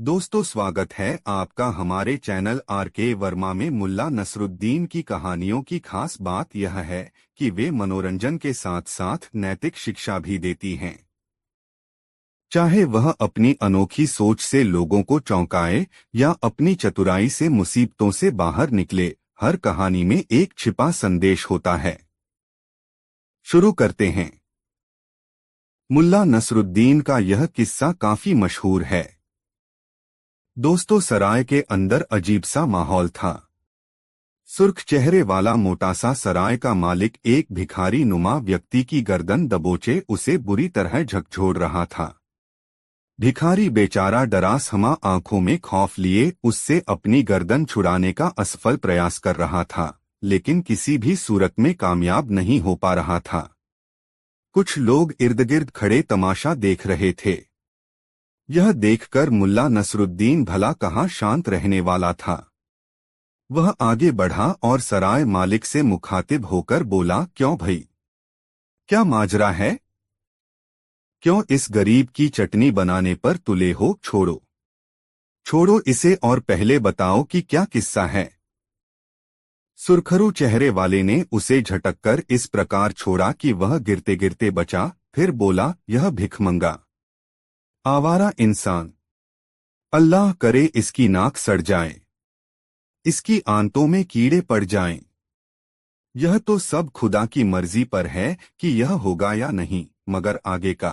दोस्तों, स्वागत है आपका हमारे चैनल आर.के. वर्मा में। मुल्ला नसरुद्दीन की कहानियों की खास बात यह है कि वे मनोरंजन के साथ साथ नैतिक शिक्षा भी देती हैं। चाहे वह अपनी अनोखी सोच से लोगों को चौंकाए या अपनी चतुराई से मुसीबतों से बाहर निकले, हर कहानी में एक छिपा संदेश होता है। शुरू करते हैं। मुल्ला नसरुद्दीन का यह किस्सा काफी मशहूर है। दोस्तों, सराय के अंदर अजीब सा माहौल था। सुर्ख चेहरे वाला मोटा सा सराय का मालिक एक भिखारी नुमा व्यक्ति की गर्दन दबोचे उसे बुरी तरह झकझोर रहा था। भिखारी बेचारा डरा समा आंखों में खौफ लिए उससे अपनी गर्दन छुड़ाने का असफल प्रयास कर रहा था, लेकिन किसी भी सूरत में कामयाब नहीं हो पा रहा था। कुछ लोग इर्द-गिर्द खड़े तमाशा देख रहे थे। यह देखकर मुल्ला नसरुद्दीन भला कहाँ शांत रहने वाला था। वह आगे बढ़ा और सराय मालिक से मुखातिब होकर बोला, क्यों भाई, क्या माजरा है? क्यों इस गरीब की चटनी बनाने पर तुले हो? छोड़ो इसे और पहले बताओ कि क्या किस्सा है। सुरखरू चेहरे वाले ने उसे झटककर इस प्रकार छोड़ा कि वह गिरते गिरते बचा। फिर बोला, यह भिखमंगा आवारा इंसान, अल्लाह करे इसकी नाक सड़ जाए, इसकी आंतों में कीड़े पड़ जाएं। यह तो सब खुदा की मर्जी पर है कि यह होगा या नहीं, मगर आगे का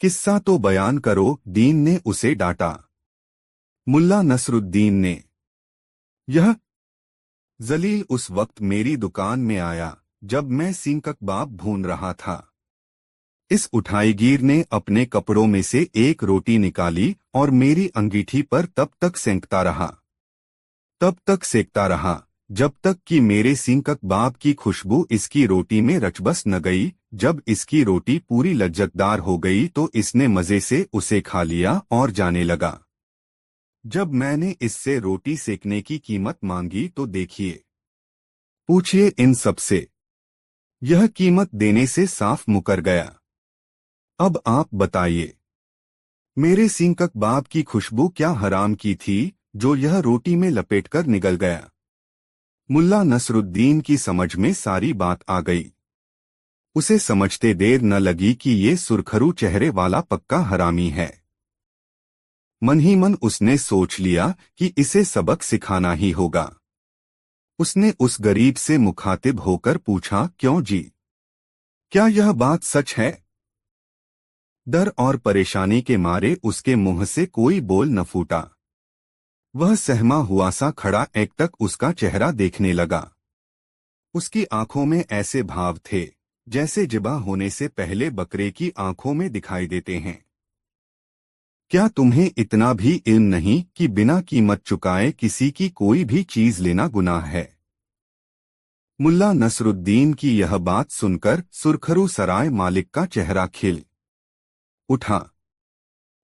किस्सा तो बयान करो, दीन ने उसे डांटा। मुल्ला नसरुद्दीन ने, यह जलील उस वक्त मेरी दुकान में आया जब मैं सींग कबाब भून रहा था। इस उठाईगीर ने अपने कपड़ों में से एक रोटी निकाली और मेरी अंगीठी पर तब तक सेंकता रहा जब तक कि मेरे सींग कबाब की खुशबू इसकी रोटी में रचबस न गई। जब इसकी रोटी पूरी लज्जतदार हो गई तो इसने मजे से उसे खा लिया और जाने लगा। जब मैंने इससे रोटी सेकने की कीमत मांगी तो देखिए, पूछिए इन सबसे, यह कीमत देने से साफ मुकर गया। अब आप बताइए, मेरे सींग कबाब की खुशबू क्या हराम की थी जो यह रोटी में लपेटकर निगल गया? मुल्ला नसरुद्दीन की समझ में सारी बात आ गई। उसे समझते देर न लगी कि ये सुरखरू चेहरे वाला पक्का हरामी है। मन ही मन उसने सोच लिया कि इसे सबक सिखाना ही होगा। उसने उस गरीब से मुखातिब होकर पूछा, क्यों जी, क्या यह बात सच है? डर और परेशानी के मारे उसके मुंह से कोई बोल न फूटा। वह सहमा हुआ सा खड़ा एकटक उसका चेहरा देखने लगा। उसकी आंखों में ऐसे भाव थे जैसे जिबा होने से पहले बकरे की आंखों में दिखाई देते हैं। क्या तुम्हें इतना भी इल्म नहीं कि बिना कीमत चुकाए किसी की कोई भी चीज लेना गुनाह है? मुल्ला नसरुद्दीन की यह बात सुनकर सुरखरू सराय मालिक का चेहरा खिल उठा।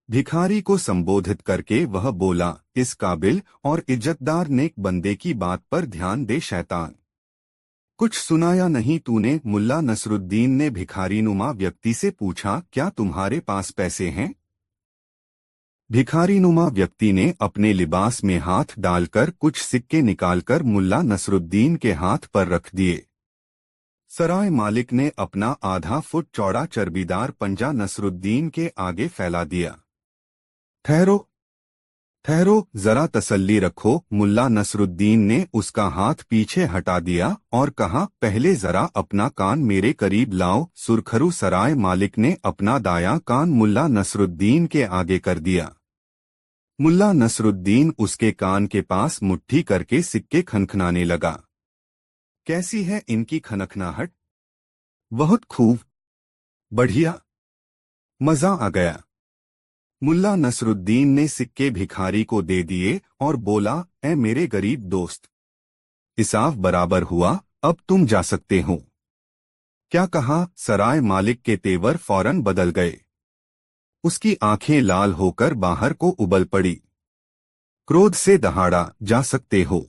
भिखारी को संबोधित करके वह बोला, इस काबिल और इज्जतदार नेक बंदे की बात पर ध्यान दे शैतान। कुछ सुनाया नहीं तूने? मुल्ला नसरुद्दीन ने भिखारीनुमा व्यक्ति से पूछा, क्या तुम्हारे पास पैसे हैं? भिखारीनुमा व्यक्ति ने अपने लिबास में हाथ डालकर कुछ सिक्के निकालकर मुल्ला नसरुद्दीन के हाथ पर रख दिए। सराय मालिक ने अपना आधा फुट चौड़ा चर्बीदार पंजा नसरुद्दीन के आगे फैला दिया। ठहरो, जरा तसल्ली रखो। मुल्ला नसरुद्दीन ने उसका हाथ पीछे हटा दिया और कहा, पहले जरा अपना कान मेरे करीब लाओ। सुरखरू सराय मालिक ने अपना दायां कान मुल्ला नसरुद्दीन के आगे कर दिया। मुल्ला नसरुद्दीन उसके कान के पास मुट्ठी करके सिक्के खनखनाने लगा। कैसी है इनकी खनखनाहट? बहुत खूब, बढ़िया, मजा आ गया। मुल्ला नसरुद्दीन ने सिक्के भिखारी को दे दिए और बोला, ऐ मेरे गरीब दोस्त, इंसाफ बराबर हुआ, अब तुम जा सकते हो। क्या कहा? सराय मालिक के तेवर फौरन बदल गए। उसकी आंखें लाल होकर बाहर को उबल पड़ी। क्रोध से दहाड़ा, जा सकते हो,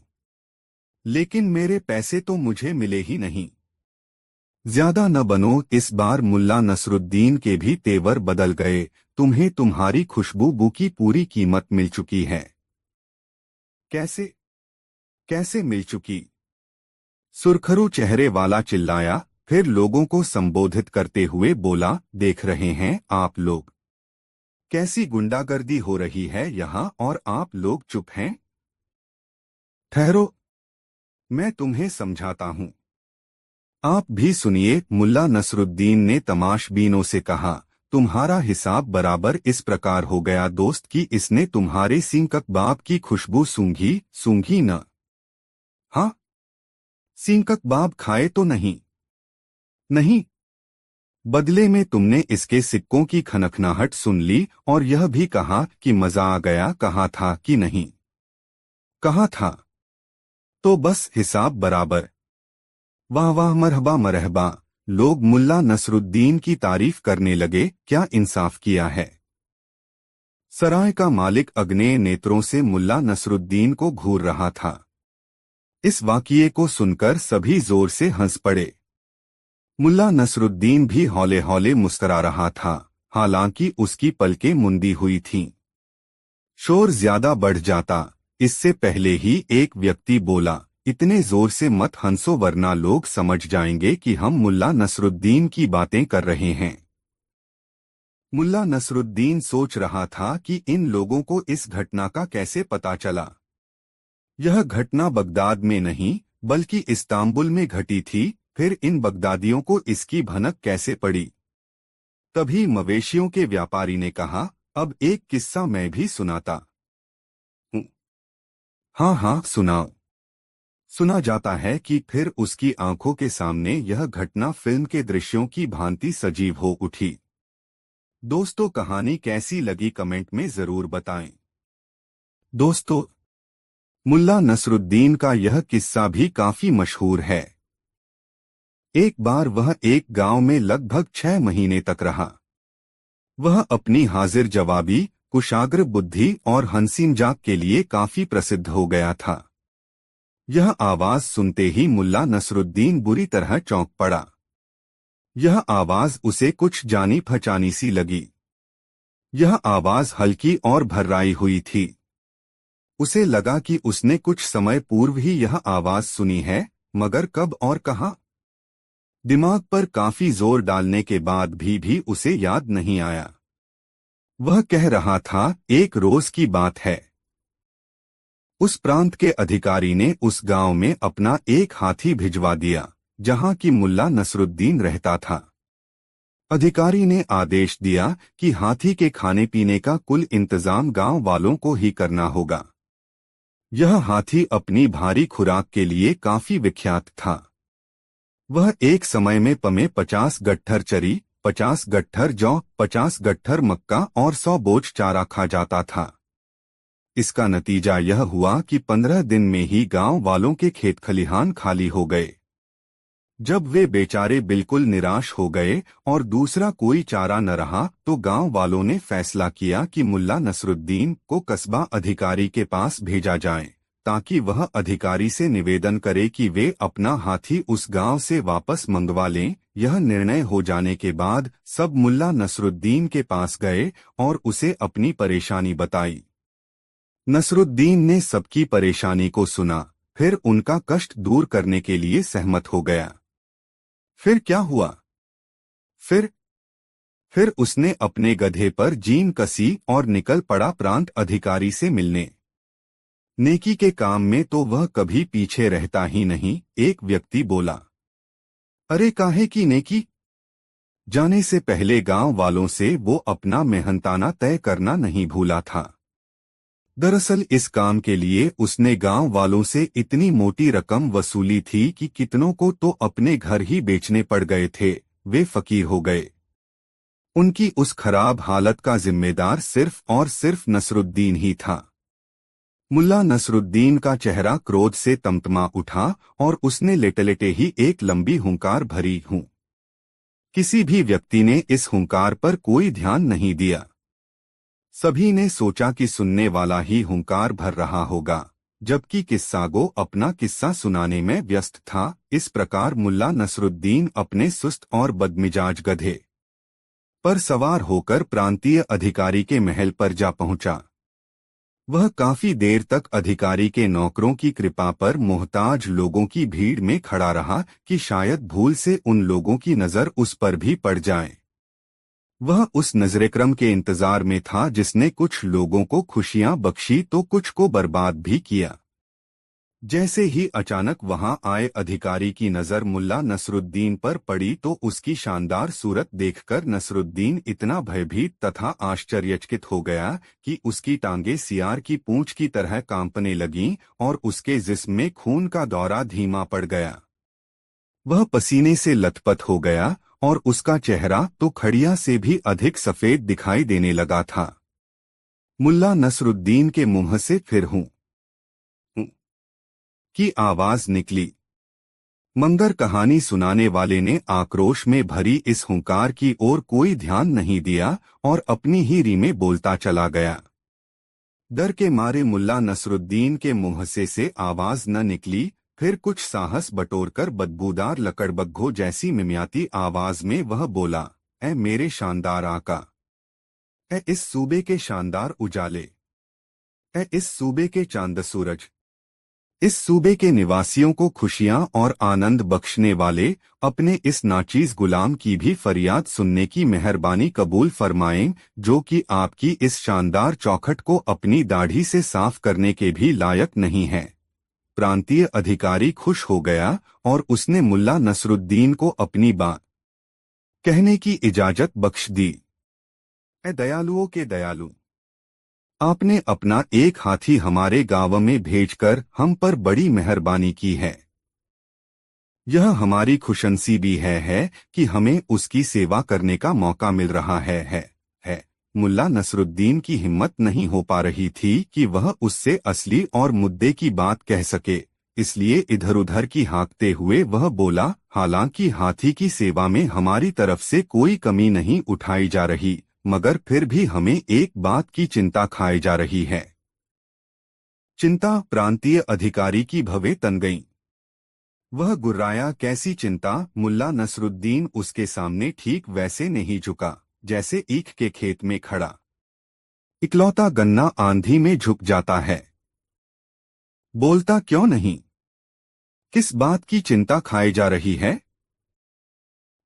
लेकिन मेरे पैसे तो मुझे मिले ही नहीं। ज्यादा न बनो। इस बार मुल्ला नसरुद्दीन के भी तेवर बदल गए। तुम्हें तुम्हारी खुशबू की पूरी कीमत मिल चुकी है। कैसे? कैसे मिल चुकी? सुरखरू चेहरे वाला चिल्लाया, फिर लोगों को संबोधित करते हुए बोला, देख रहे हैं आप लोग कैसी गुंडागर्दी हो रही है यहाँ, और आप लोग चुप हैं? ठहरो, मैं तुम्हें समझाता हूँ। आप भी सुनिए, मुल्ला नसरुद्दीन ने तमाशबीनों से कहा। तुम्हारा हिसाब बराबर इस प्रकार हो गया दोस्त कि इसने तुम्हारे सींग कबाब की खुशबू सूंघी सूंघी न? हाँ, सींग कबाब खाए तो नहीं? नहीं। बदले में तुमने इसके सिक्कों की खनखनाहट सुन ली और यह भी कहा कि मजा आ गया। कहा था कि नहीं? कहा था। तो बस हिसाब बराबर। वाह वाह, मरहबा मरहबा। लोग मुल्ला नसरुद्दीन की तारीफ करने लगे। क्या इंसाफ किया है। सराय का मालिक अग्नेय नेत्रों से मुल्ला नसरुद्दीन को घूर रहा था। इस वाकिये को सुनकर सभी जोर से हंस पड़े। मुल्ला नसरुद्दीन भी हौले हौले मुस्करा रहा था, हालांकि उसकी पलकें मुंदी हुई थीं। शोर ज्यादा बढ़ जाता इससे पहले ही एक व्यक्ति बोला, इतने जोर से मत हंसो वरना लोग समझ जाएंगे कि हम मुल्ला नसरुद्दीन की बातें कर रहे हैं। मुल्ला नसरुद्दीन सोच रहा था कि इन लोगों को इस घटना का कैसे पता चला। यह घटना बगदाद में नहीं बल्कि इस्तांबुल में घटी थी। फिर इन बगदादियों को इसकी भनक कैसे पड़ी। तभी मवेशियों के व्यापारी ने कहा, अब एक किस्सा मैं भी सुनाता हूँ। हाँ हाँ, सुनाओ। सुना जाता है कि फिर उसकी आंखों के सामने यह घटना फिल्म के दृश्यों की भांति सजीव हो उठी। दोस्तों, कहानी कैसी लगी कमेंट में जरूर बताएं। दोस्तों, मुल्ला नसरुद्दीन का यह किस्सा भी काफी मशहूर है। एक बार वह एक गांव में लगभग 6 महीने तक रहा। वह अपनी हाजिर जवाबी, कुशाग्र बुद्धि और हंसीमजाक के लिए काफी प्रसिद्ध हो गया था। यह आवाज सुनते ही मुल्ला नसरुद्दीन बुरी तरह चौंक पड़ा। यह आवाज उसे कुछ जानी पहचानी सी लगी। यह आवाज हल्की और भर्राई हुई थी। उसे लगा कि उसने कुछ समय पूर्व ही यह आवाज सुनी है, मगर कब और कहाँ? दिमाग पर काफी जोर डालने के बाद भी उसे याद नहीं आया। वह कह रहा था, एक रोज की बात है। उस प्रांत के अधिकारी ने उस गांव में अपना एक हाथी भिजवा दिया, जहां की मुल्ला नसरुद्दीन रहता था। अधिकारी ने आदेश दिया कि हाथी के खाने पीने का कुल इंतजाम गांव वालों को ही करना होगा। यह हाथी अपनी भारी खुराक के लिए काफी विख्यात था। वह एक समय में 50 गट्ठर चरी, 50 गट्ठर जौ, 50 गट्ठर मक्का और 100 बोझ चारा खा जाता था। इसका नतीजा यह हुआ कि 15 दिन में ही गांव वालों के खेत खलिहान खाली हो गए। जब वे बेचारे बिल्कुल निराश हो गए और दूसरा कोई चारा न रहा, तो गांव वालों ने फैसला किया कि मुल्ला नसरुद्दीन को कस्बा अधिकारी के पास भेजा जाए, ताकि वह अधिकारी से निवेदन करे कि वे अपना हाथी उस गांव से वापस मंगवा लें। यह निर्णय हो जाने के बाद सब मुल्ला नसरुद्दीन के पास गए और उसे अपनी परेशानी बताई। नसरुद्दीन ने सबकी परेशानी को सुना, फिर उनका कष्ट दूर करने के लिए सहमत हो गया। फिर क्या हुआ? फिर उसने अपने गधे पर जीन कसी और निकल पड़ा प्रांत अधिकारी से मिलने। नेकी के काम में तो वह कभी पीछे रहता ही नहीं। एक व्यक्ति बोला, अरे काहे की नेकी? जाने से पहले गांव वालों से वो अपना मेहनताना तय करना नहीं भूला था। दरअसल इस काम के लिए उसने गांव वालों से इतनी मोटी रकम वसूली थी कि कितनों को तो अपने घर ही बेचने पड़ गए थे। वे फकीर हो गए। उनकी उस खराब हालत का जिम्मेदार सिर्फ और सिर्फ नसरुद्दीन ही था। मुल्ला नसरुद्दीन का चेहरा क्रोध से तमतमा उठा और उसने लेटे-लेटे ही एक लंबी हुंकार भरी। हूँ। किसी भी व्यक्ति ने इस हुंकार पर कोई ध्यान नहीं दिया। सभी ने सोचा कि सुनने वाला ही हुंकार भर रहा होगा, जबकि किस्सागो अपना किस्सा सुनाने में व्यस्त था। इस प्रकार मुल्ला नसरुद्दीन अपने सुस्त और बदमिजाज गधे पर सवार होकर प्रांतीय अधिकारी के महल पर जा पहुंचा। वह काफी देर तक अधिकारी के नौकरों की कृपा पर मोहताज लोगों की भीड़ में खड़ा रहा कि शायद भूल से उन लोगों की नजर उस पर भी पड़ जाए। वह उस नजरेक्रम के इंतजार में था जिसने कुछ लोगों को खुशियां बख्शी तो कुछ को बर्बाद भी किया। जैसे ही अचानक वहां आए अधिकारी की नजर मुल्ला नसरुद्दीन पर पड़ी तो उसकी शानदार सूरत देखकर नसरुद्दीन इतना भयभीत तथा आश्चर्यचकित हो गया कि उसकी टांगें सियार की पूंछ की तरह कांपने लगीं और उसके जिस्म में खून का दौरा धीमा पड़ गया। वह पसीने से लथपथ हो गया और उसका चेहरा तो खड़िया से भी अधिक सफेद दिखाई देने लगा था। मुल्ला नसरुद्दीन के मुंह से फिर हूं की आवाज निकली, मगर कहानी सुनाने वाले ने आक्रोश में भरी इस हुंकार की ओर कोई ध्यान नहीं दिया और अपनी ही री में बोलता चला गया। डर के मारे मुल्ला नसरुद्दीन के मुंह से आवाज न निकली। फिर कुछ साहस बटोरकर बदबूदार लकड़बग्घों जैसी मिमियाती आवाज में वह बोला, ऐ मेरे शानदार आका, ऐ इस सूबे के शानदार उजाले, ऐ इस सूबे के चांद सूरज, इस सूबे के निवासियों को खुशियां और आनंद बख्शने वाले, अपने इस नाचीज गुलाम की भी फरियाद सुनने की मेहरबानी कबूल फरमाएं जो कि आपकी इस शानदार चौखट को अपनी दाढ़ी से साफ करने के भी लायक नहीं है। प्रांतीय अधिकारी खुश हो गया और उसने मुल्ला नसरुद्दीन को अपनी बात कहने की इजाजत बख्श दी। ऐ दयालुओं के दयालु, आपने अपना एक हाथी हमारे गांव में भेजकर हम पर बड़ी मेहरबानी की है। यह हमारी खुशनसीबी है कि हमें उसकी सेवा करने का मौका मिल रहा है। मुल्ला नसरुद्दीन की हिम्मत नहीं हो पा रही थी कि वह उससे असली और मुद्दे की बात कह सके, इसलिए इधर उधर की हाँकते हुए वह बोला, हालांकि हाथी की सेवा में हमारी तरफ से कोई कमी नहीं उठाई जा रही, मगर फिर भी हमें एक बात की चिंता खाई जा रही है। चिंता? प्रांतीय अधिकारी की भवें तन गईं। वह गुर्राया, कैसी चिंता? मुल्ला नसरुद्दीन उसके सामने ठीक वैसे नहीं झुका जैसे ईख के खेत में खड़ा इकलौता गन्ना आंधी में झुक जाता है। बोलता क्यों नहीं? किस बात की चिंता खाई जा रही है?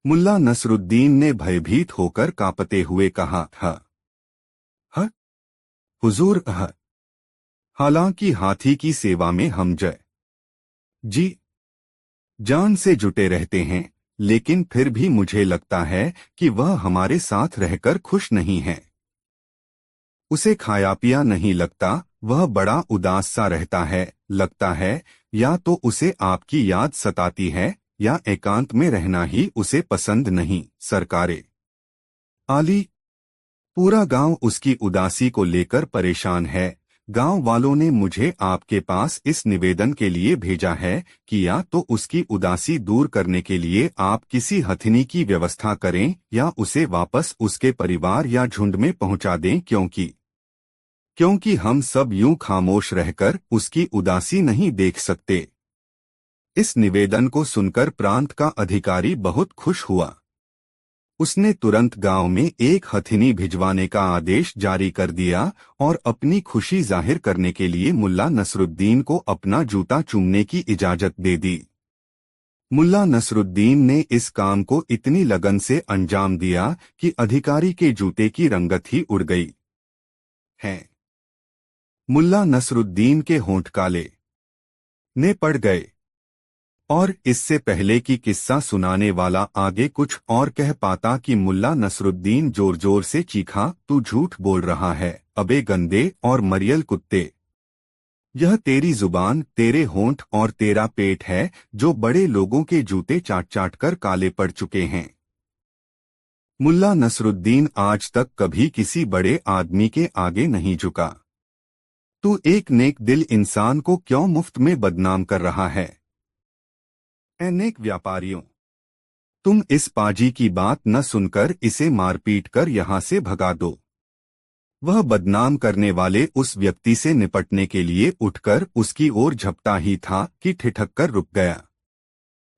मुल्ला नसरुद्दीन ने भयभीत होकर कांपते हुए कहा, हुजूर, हालांकि हाथी की सेवा में हम जी जान से जुटे रहते हैं, लेकिन फिर भी मुझे लगता है कि वह हमारे साथ रहकर खुश नहीं है। उसे खाया पिया नहीं लगता, वह बड़ा उदास सा रहता है, लगता है या तो उसे आपकी याद सताती है या एकांत में रहना ही उसे पसंद नहीं। सरकारे आली, पूरा गांव उसकी उदासी को लेकर परेशान है। गांव वालों ने मुझे आपके पास इस निवेदन के लिए भेजा है कि या तो उसकी उदासी दूर करने के लिए आप किसी हथिनी की व्यवस्था करें या उसे वापस उसके परिवार या झुंड में पहुंचा दें, क्योंकि हम सब यूं खामोश रहकर उसकी उदासी नहीं देख सकते। इस निवेदन को सुनकर प्रांत का अधिकारी बहुत खुश हुआ। उसने तुरंत गांव में एक हथिनी भिजवाने का आदेश जारी कर दिया और अपनी खुशी जाहिर करने के लिए मुल्ला नसरुद्दीन को अपना जूता चूमने की इजाजत दे दी। मुल्ला नसरुद्दीन ने इस काम को इतनी लगन से अंजाम दिया कि अधिकारी के जूते की रंगत ही उड़ गई है। मुल्ला नसरुद्दीन के होंठ काले ने पड़ गए और इससे पहले कि किस्सा सुनाने वाला आगे कुछ और कह पाता कि मुल्ला नसरुद्दीन जोर जोर से चीखा, तू झूठ बोल रहा है, अबे गंदे और मरियल कुत्ते। यह तेरी जुबान, तेरे होंठ और तेरा पेट है जो बड़े लोगों के जूते चाट चाट कर काले पड़ चुके हैं। मुल्ला नसरुद्दीन आज तक कभी किसी बड़े आदमी के आगे नहीं झुका। तू एक नेक दिल इंसान को क्यों मुफ्त में बदनाम कर रहा है? अनेक व्यापारियों, तुम इस पाजी की बात न सुनकर इसे मारपीट कर यहाँ से भगा दो। वह बदनाम करने वाले उस व्यक्ति से निपटने के लिए उठकर उसकी ओर झपटा ही था कि ठिठक कर रुक गया।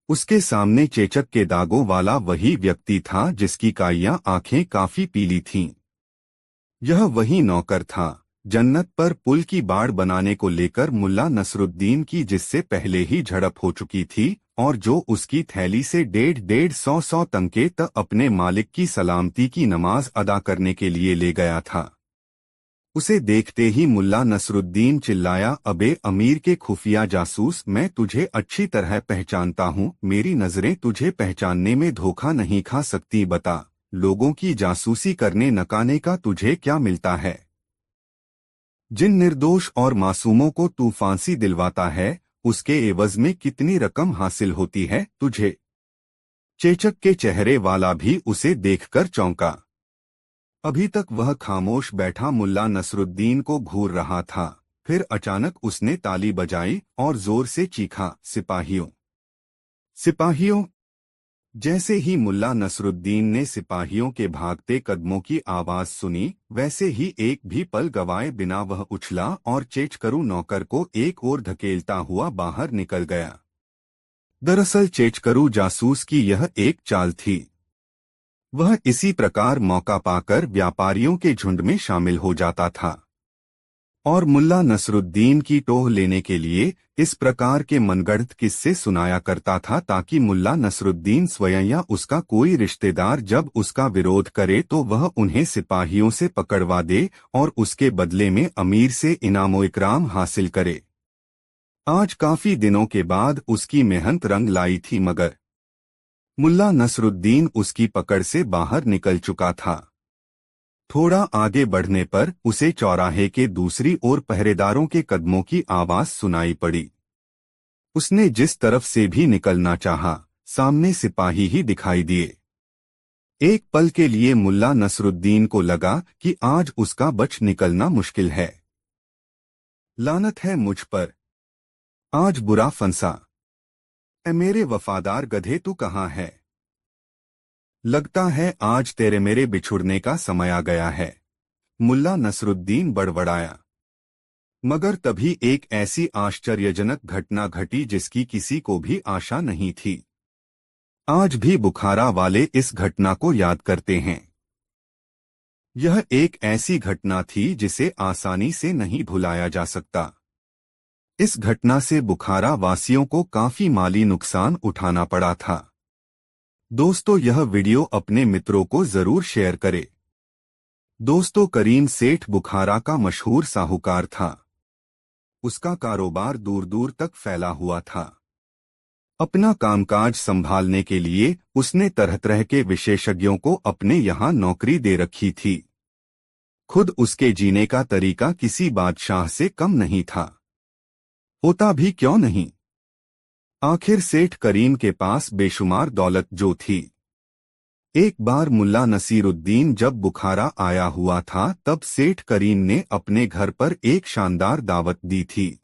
उसके सामने चेचक के दागों वाला वही व्यक्ति था जिसकी काइयां आंखें काफी पीली थीं। यह वही नौकर था जन्नत पर पुल की बाड़ बनाने को लेकर मुल्ला नसरुद्दीन की, जिससे पहले ही झड़प हो चुकी थी और जो उसकी थैली से 150 तंके तक अपने मालिक की सलामती की नमाज अदा करने के लिए ले गया था। उसे देखते ही मुल्ला नसरुद्दीन चिल्लाया, अबे अमीर के खुफिया जासूस, मैं तुझे अच्छी तरह पहचानता हूँ, मेरी नजरें तुझे पहचानने में धोखा नहीं खा सकती। बता, लोगों की जासूसी करने नकाने का तुझे क्या मिलता है? जिन निर्दोष और मासूमों को तू फांसी दिलवाता है उसके एवज में कितनी रकम हासिल होती है तुझे? चेचक के चेहरे वाला भी उसे देखकर चौंका। अभी तक वह खामोश बैठा मुल्ला नसरुद्दीन को घूर रहा था। फिर अचानक उसने ताली बजाई और जोर से चीखा, सिपाहियों, सिपाहियों! जैसे ही मुल्ला नसरुद्दीन ने सिपाहियों के भागते कदमों की आवाज सुनी, वैसे ही एक भी पल गवाए बिना वह उछला और चेचकरू नौकर को एक ओर धकेलता हुआ बाहर निकल गया। दरअसल चेचकरू जासूस की यह एक चाल थी। वह इसी प्रकार मौका पाकर व्यापारियों के झुंड में शामिल हो जाता था और मुल्ला नसरुद्दीन की टोह लेने के लिए इस प्रकार के मनगढ़ंत किस्से सुनाया करता था ताकि मुल्ला नसरुद्दीन स्वयं या उसका कोई रिश्तेदार जब उसका विरोध करे तो वह उन्हें सिपाहियों से पकड़वा दे और उसके बदले में अमीर से इनामो इकराम हासिल करे। आज काफी दिनों के बाद उसकी मेहनत रंग लाई थी, मगर मुल्ला नसरुद्दीन उसकी पकड़ से बाहर निकल चुका था। थोड़ा आगे बढ़ने पर उसे चौराहे के दूसरी ओर पहरेदारों के कदमों की आवाज सुनाई पड़ी। उसने जिस तरफ से भी निकलना चाहा, सामने सिपाही ही दिखाई दिए। एक पल के लिए मुल्ला नसरुद्दीन को लगा कि आज उसका बच निकलना मुश्किल है। लानत है मुझ पर, आज बुरा फंसा। ए मेरे वफादार गधे, तू कहाँ है? लगता है आज तेरे मेरे बिछुड़ने का समय आ गया है, मुल्ला नसरुद्दीन बड़बड़ाया। मगर तभी एक ऐसी आश्चर्यजनक घटना घटी जिसकी किसी को भी आशा नहीं थी। आज भी बुखारा वाले इस घटना को याद करते हैं। यह एक ऐसी घटना थी जिसे आसानी से नहीं भुलाया जा सकता। इस घटना से बुखारा वासियों को काफी माली नुकसान उठाना पड़ा था। दोस्तों, यह वीडियो अपने मित्रों को जरूर शेयर करें। दोस्तों, करीम सेठ बुखारा का मशहूर साहूकार था। उसका कारोबार दूर दूर तक फैला हुआ था। अपना कामकाज संभालने के लिए उसने तरह तरह के विशेषज्ञों को अपने यहाँ नौकरी दे रखी थी। खुद उसके जीने का तरीका किसी बादशाह से कम नहीं था। होता भी क्यों नहीं। आखिर सेठ करीम के पास बेशुमार दौलत जो थी। एक बार मुल्ला नसीरुद्दीन जब बुखारा आया हुआ था तब सेठ करीम ने अपने घर पर एक शानदार दावत दी थी।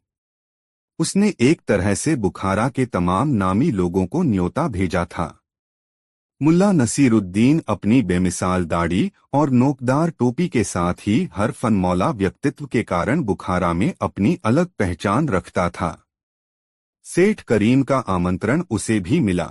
उसने एक तरह से बुखारा के तमाम नामी लोगों को न्योता भेजा था। मुल्ला नसीरुद्दीन अपनी बेमिसाल दाढ़ी और नोकदार टोपी के साथ ही हर फनमौला व्यक्तित्व के कारण बुखारा में अपनी अलग पहचान रखता था। सेठ करीम का आमंत्रण उसे भी मिला।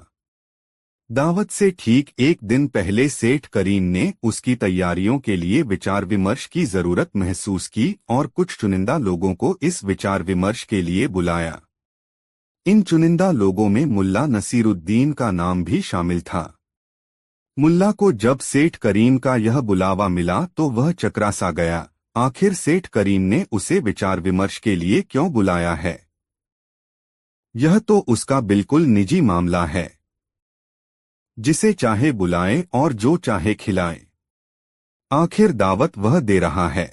दावत से ठीक एक दिन पहले सेठ करीम ने उसकी तैयारियों के लिए विचार विमर्श की जरूरत महसूस की और कुछ चुनिंदा लोगों को इस विचार विमर्श के लिए बुलाया। इन चुनिंदा लोगों में मुल्ला नसीरुद्दीन का नाम भी शामिल था। मुल्ला को जब सेठ करीम का यह बुलावा मिला तो वह चकरा सा गया। आखिर सेठ करीम ने उसे विचार विमर्श के लिए क्यों बुलाया है? यह तो उसका बिल्कुल निजी मामला है। जिसे चाहे बुलाए और जो चाहे खिलाए। आखिर दावत वह दे रहा है,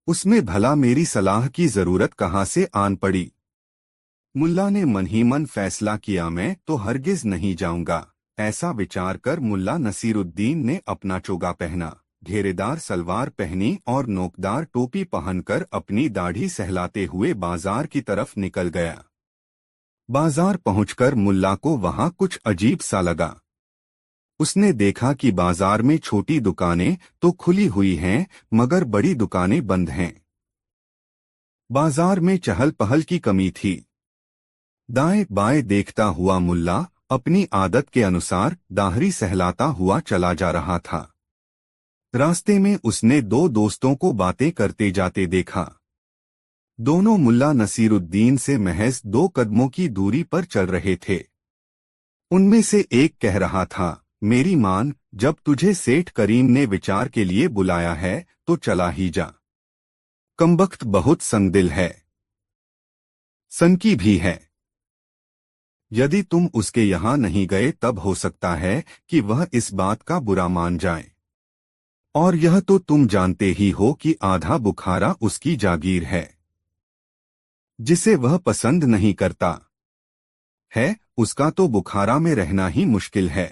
उसमें भला मेरी सलाह की जरूरत कहाँ से आन पड़ी? मुल्ला ने मन ही मन फैसला किया, मैं तो हरगिज नहीं जाऊंगा। ऐसा विचार कर मुल्ला नसीरुद्दीन ने अपना चोगा पहना, घेरेदार सलवार पहनी और नोकदार टोपी पहनकर अपनी दाढ़ी सहलाते हुए बाजार की तरफ निकल गया। बाजार पहुंचकर मुल्ला को वहां कुछ अजीब सा लगा। उसने देखा कि बाजार में छोटी दुकानें तो खुली हुई हैं, मगर बड़ी दुकानें बंद हैं। बाजार में चहल पहल की कमी थी। दाएं बाएं देखता हुआ मुल्ला अपनी आदत के अनुसार दाहरी सहलाता हुआ चला जा रहा था। रास्ते में उसने दो दोस्तों को बातें करते जाते देखा। दोनों मुल्ला नसीरुद्दीन से महज 2 कदमों की दूरी पर चल रहे थे। उनमें से एक कह रहा था, मेरी मान, जब तुझे सेठ करीम ने विचार के लिए बुलाया है तो चला ही जा। कमबख्त बहुत संगदिल है, सनकी भी है। यदि तुम उसके यहाँ नहीं गए तब हो सकता है कि वह इस बात का बुरा मान जाए। और यह तो तुम जानते ही हो कि आधा बुखारा उसकी जागीर है, जिसे वह पसंद नहीं करता है, उसका तो बुखारा में रहना ही मुश्किल है।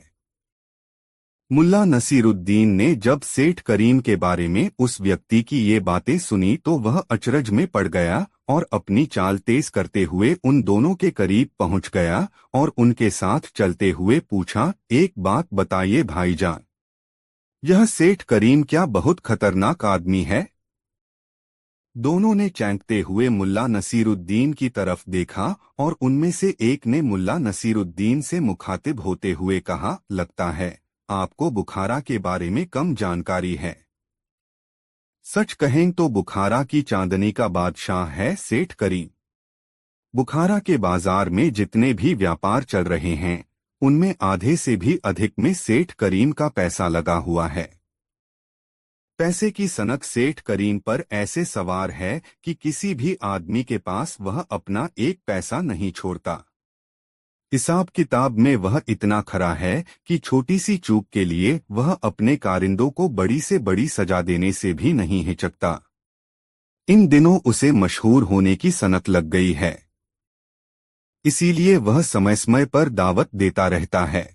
मुल्ला नसीरुद्दीन ने जब सेठ करीम के बारे में उस व्यक्ति की ये बातें सुनी तो वह अचरज में पड़ गया और अपनी चाल तेज करते हुए उन दोनों के करीब पहुंच गया और उनके साथ चलते हुए पूछा, एक बात बताइए भाईजान, यह सेठ करीम क्या बहुत खतरनाक आदमी है? दोनों ने चैंकते हुए मुल्ला नसीरुद्दीन की तरफ देखा और उनमें से एक ने मुल्ला नसीरुद्दीन से मुखातिब होते हुए कहा, लगता है आपको बुखारा के बारे में कम जानकारी है। सच कहें तो बुखारा की चांदनी का बादशाह है सेठ करीम। बुखारा के बाजार में जितने भी व्यापार चल रहे हैं उनमें आधे से भी अधिक में सेठ करीम का पैसा लगा हुआ है। पैसे की सनक सेठ करीम पर ऐसे सवार है कि किसी भी आदमी के पास वह अपना एक पैसा नहीं छोड़ता। हिसाब किताब में वह इतना खरा है कि छोटी सी चूक के लिए वह अपने कारिंदों को बड़ी से बड़ी सजा देने से भी नहीं हिचकता। इन दिनों उसे मशहूर होने की सनक लग गई है, इसीलिए वह समय समय पर दावत देता रहता है।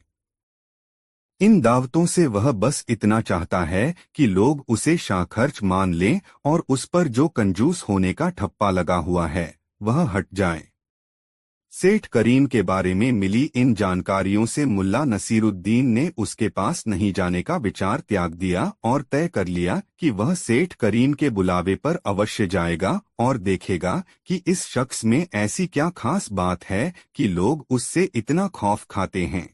इन दावतों से वह बस इतना चाहता है कि लोग उसे शाखर्च मान लें और उस पर जो कंजूस होने का ठप्पा लगा हुआ है वह हट जाए। सेठ करीम के बारे में मिली इन जानकारियों से मुल्ला नसीरुद्दीन ने उसके पास नहीं जाने का विचार त्याग दिया और तय कर लिया कि वह सेठ करीम के बुलावे पर अवश्य जाएगा और देखेगा कि इस शख्स में ऐसी क्या खास बात है कि लोग उससे इतना खौफ खाते हैं।